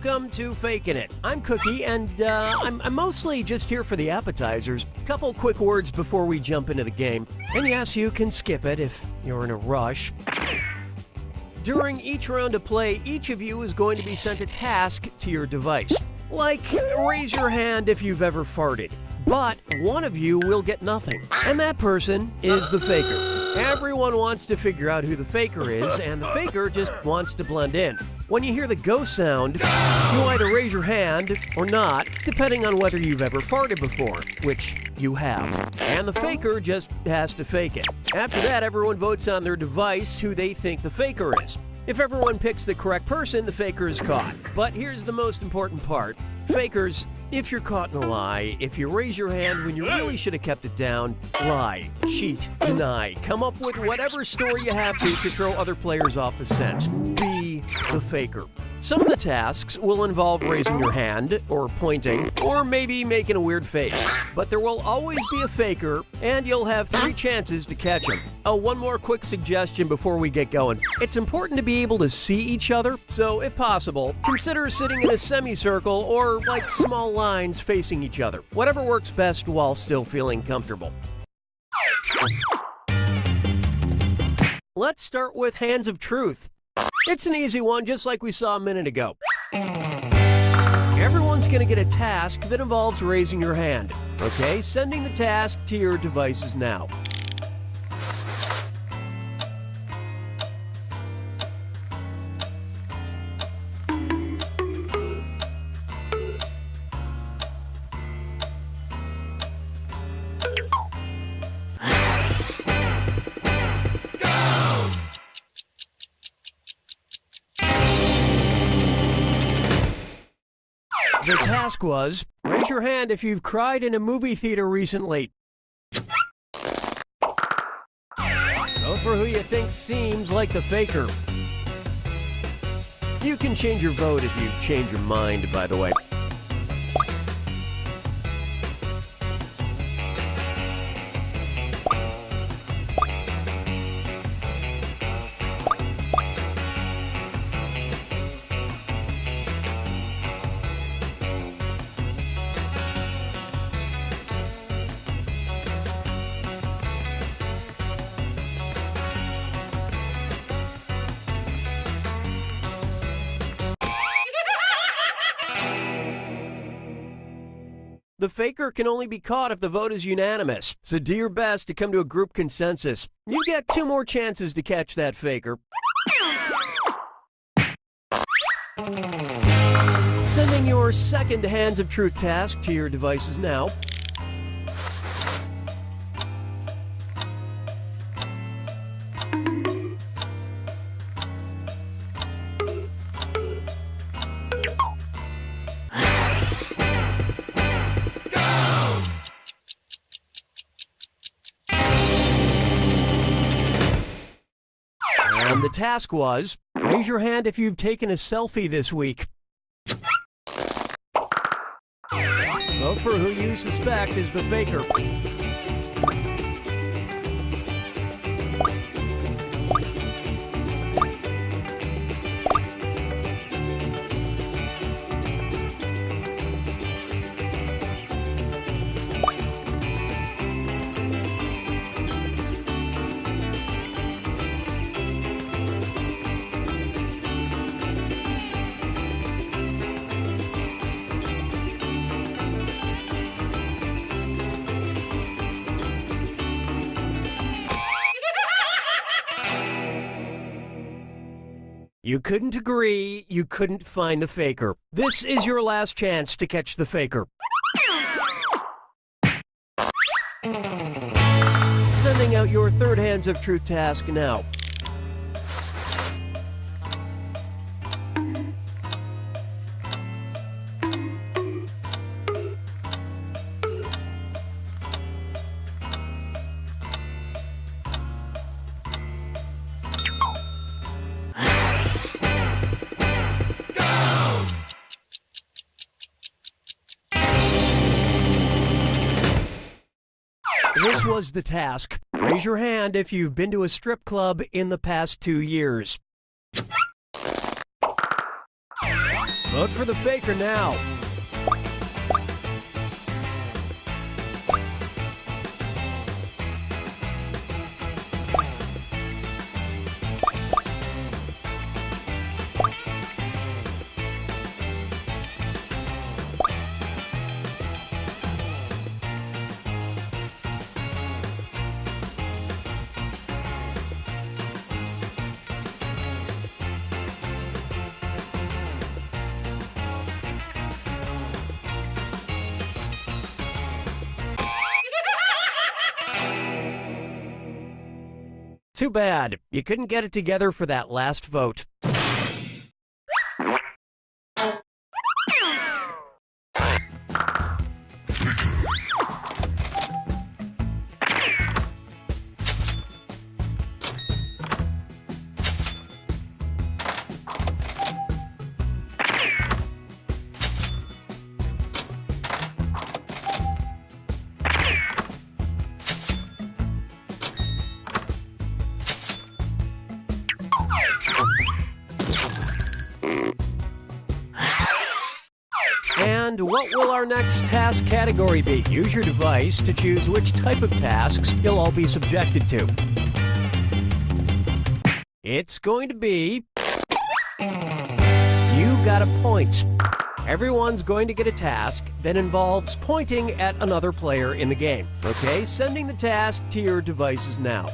Welcome to Fakin' It. I'm Cookie, and I'm mostly just here for the appetizers. Couple quick words before we jump into the game. And yes, you can skip it if you're in a rush. During each round of play, each of you is going to be sent a task to your device. Like, raise your hand if you've ever farted. But one of you will get nothing, and that person is the faker. Everyone wants to figure out who the faker is, and the faker just wants to blend in. When you hear the go sound, you either raise your hand or not, depending on whether you've ever farted before, which you have. And the faker just has to fake it. After that, everyone votes on their device who they think the faker is. If everyone picks the correct person, the faker is caught. But here's the most important part. Fakers, if you're caught in a lie, if you raise your hand when you really should have kept it down, lie, cheat, deny, come up with whatever story you have to throw other players off the scent. Be the faker. Some of the tasks will involve raising your hand, or pointing, or maybe making a weird face. But there will always be a faker, and you'll have 3 chances to catch him. Oh, one more quick suggestion before we get going. It's important to be able to see each other, so if possible, consider sitting in a semicircle or like small lines facing each other. Whatever works best while still feeling comfortable. Let's start with Hands of Truth. It's an easy one, just like we saw a minute ago. Everyone's going to get a task that involves raising your hand. Okay, sending the task to your devices now. The task was, raise your hand if you've cried in a movie theater recently. Vote for who you think seems like the faker. You can change your vote if you change your mind, by the way. The faker can only be caught if the vote is unanimous, so do your best to come to a group consensus. You get 2 more chances to catch that faker. Sending your second Hands of Truth task to your devices now. And the task was, raise your hand if you've taken a selfie this week. Vote for who you suspect is the faker. You couldn't agree, you couldn't find the faker. This is your last chance to catch the faker. Sending out your third Hands of Truth task now. This was the task. Raise your hand if you've been to a strip club in the past 2 years. Vote for the faker now. Too bad. You couldn't get it together for that last vote. And what will our next task category be? Use your device to choose which type of tasks you'll all be subjected to. It's going to be You Gotta Point. Everyone's going to get a task that involves pointing at another player in the game. Okay, sending the task to your devices now.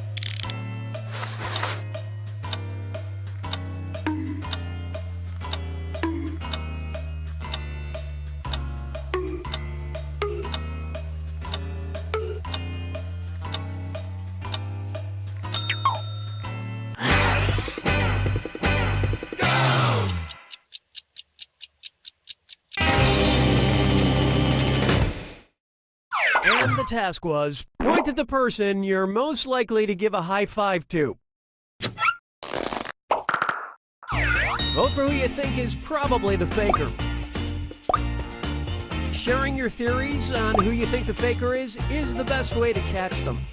And the task was, point at the person you're most likely to give a high five to. Vote for who you think is probably the faker. Sharing your theories on who you think the faker is the best way to catch them.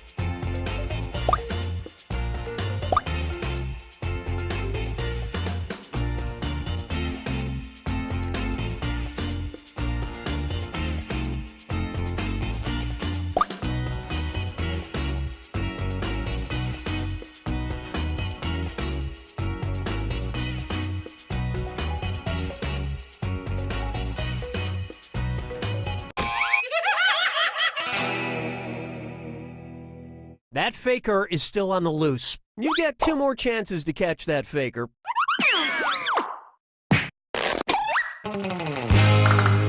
That faker is still on the loose. You get 2 more chances to catch that faker.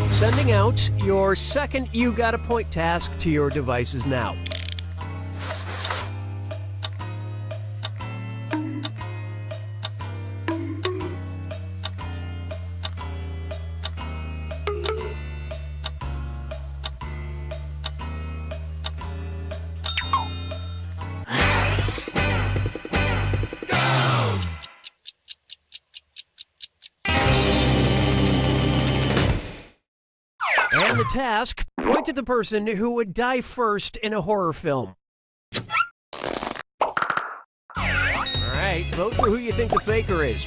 Sending out your second You Gotta Point task to your devices now. And the task, point to the person who would die first in a horror film. Alright, vote for who you think the faker is.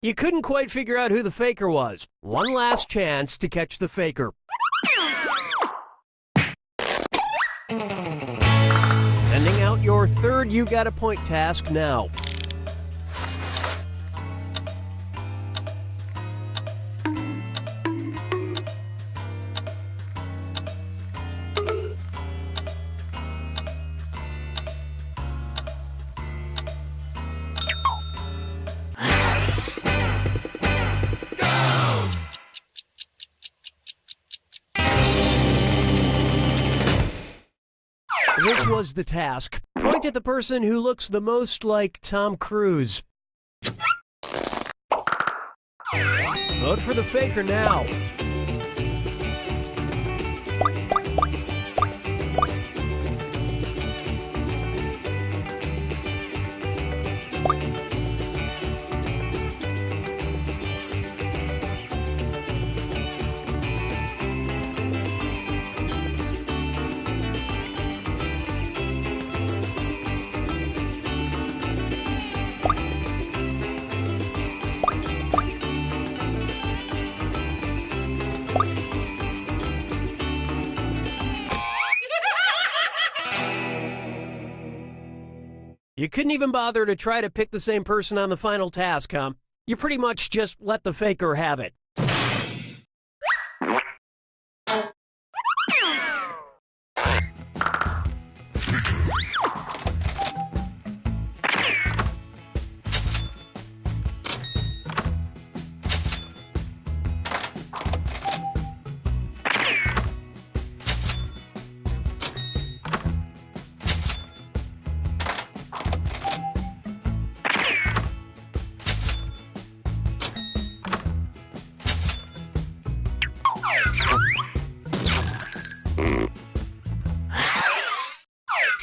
You couldn't quite figure out who the faker was. One last chance to catch the faker. Sending out your third You Gotta Point task now. This was the task. Point Point at the person who looks the most like Tom Cruise. Vote for the faker now. You couldn't even bother to try to pick the same person on the final task, huh? You pretty much just let the faker have it.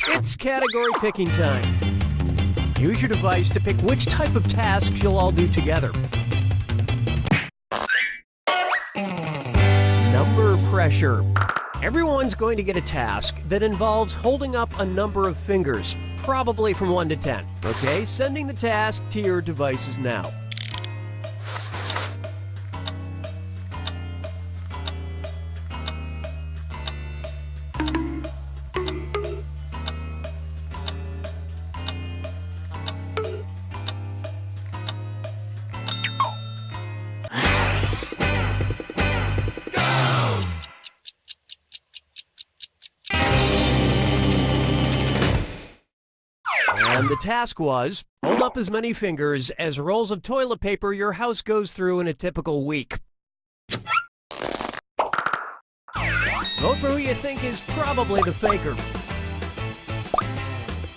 It's category picking time. Use your device to pick which type of tasks you'll all do together. Number pressure. Everyone's going to get a task that involves holding up a number of fingers, probably from 1 to 10. Okay, sending the task to your devices now. And the task was, hold up as many fingers as rolls of toilet paper your house goes through in a typical week. Vote for who you think is probably the faker.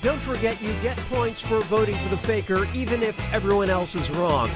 Don't forget you get points for voting for the faker even if everyone else is wrong.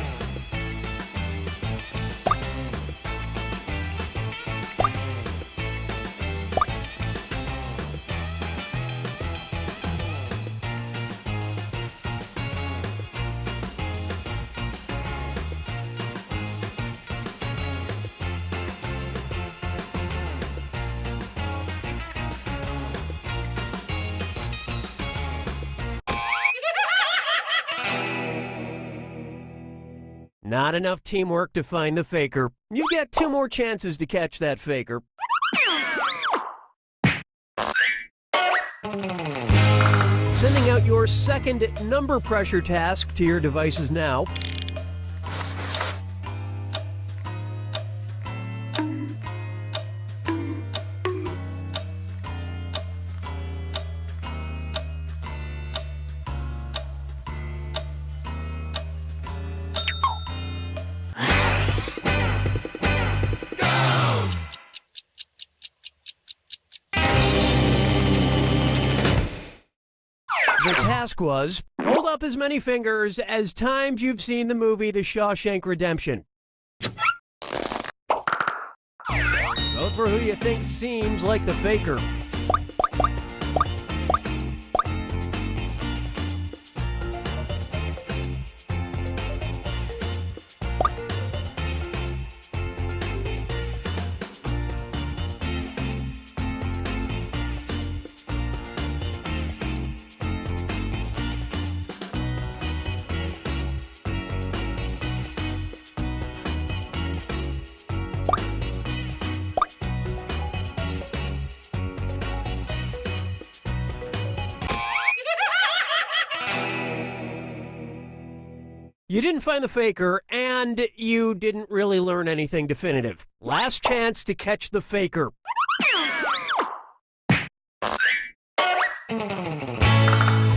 Not enough teamwork to find the faker. You get 2 more chances to catch that faker. Sending out your second number pressure task to your devices now. The task was, hold up as many fingers as times you've seen the movie The Shawshank Redemption. Vote for who you think seems like the faker. You didn't find the faker, and you didn't really learn anything definitive. Last chance to catch the faker.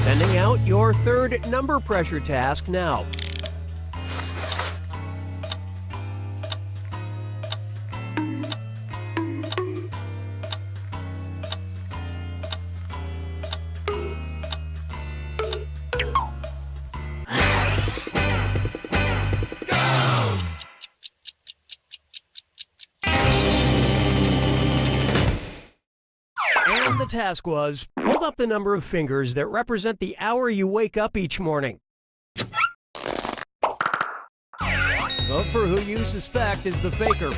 Sending out your third number pressure task now. And the task was, hold up the number of fingers that represent the hour you wake up each morning. Vote for who you suspect is the faker.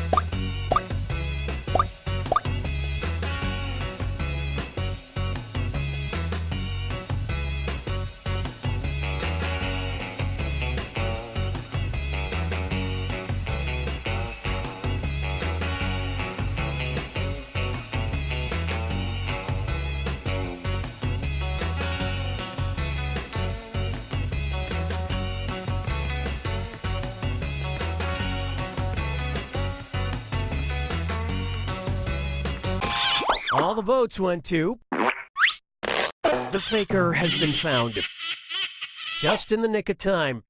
All the votes went to... The faker has been found. Just in the nick of time.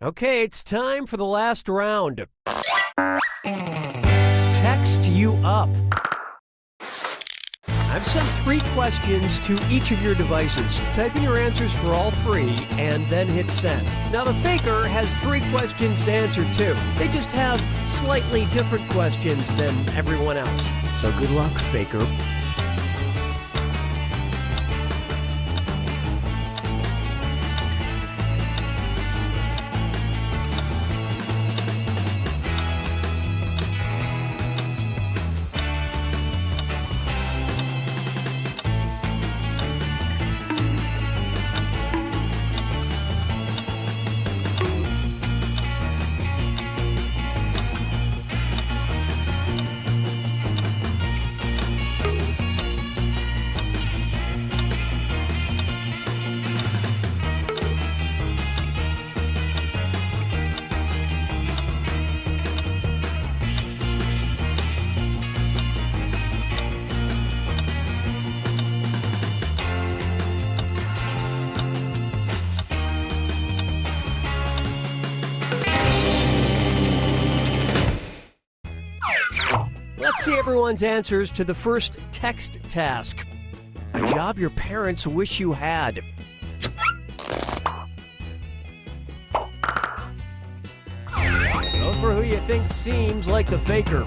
Okay, it's time for the last round. Text you up. I've sent 3 questions to each of your devices. Type in your answers for all 3 and then hit send. Now the faker has 3 questions to answer too. They just have slightly different questions than everyone else. So good luck, faker. Let's see everyone's answers to the first text task. A job your parents wish you had. Vote for who you think seems like the faker.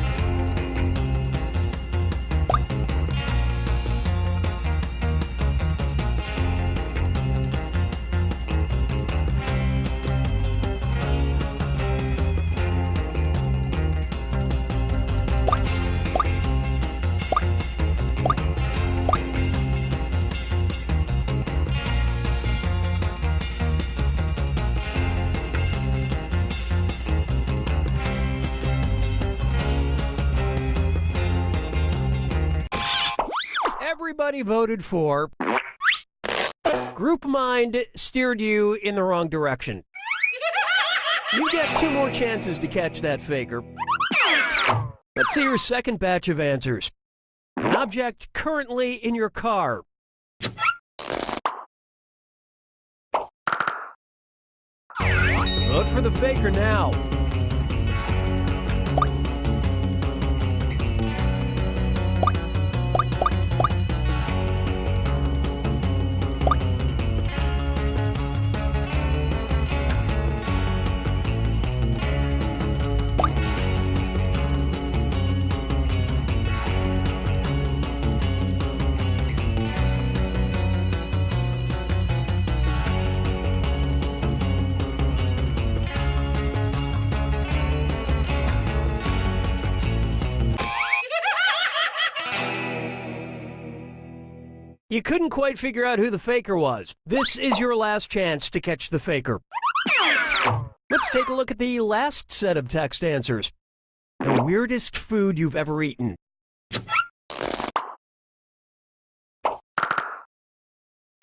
Everybody voted for... Group Mind steered you in the wrong direction. You get 2 more chances to catch that faker. Let's see your second batch of answers. An object currently in your car. Vote for the faker now. You couldn't quite figure out who the faker was. This is your last chance to catch the faker. Let's take a look at the last set of text answers. The weirdest food you've ever eaten.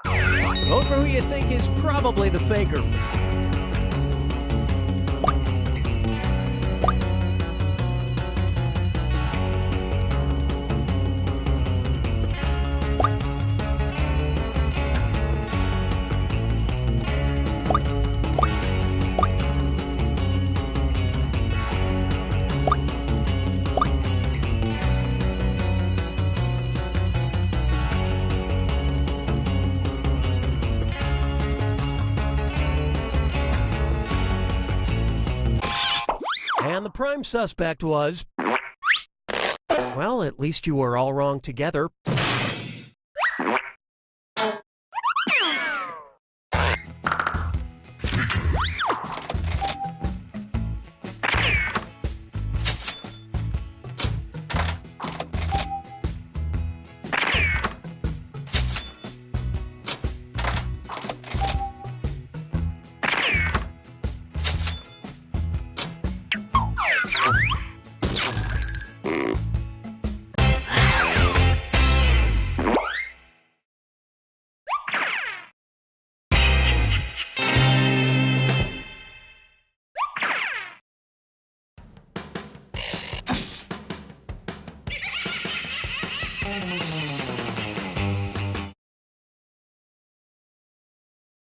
Vote for who you think is probably the faker. the prime suspect was... Well, at least you were all wrong together.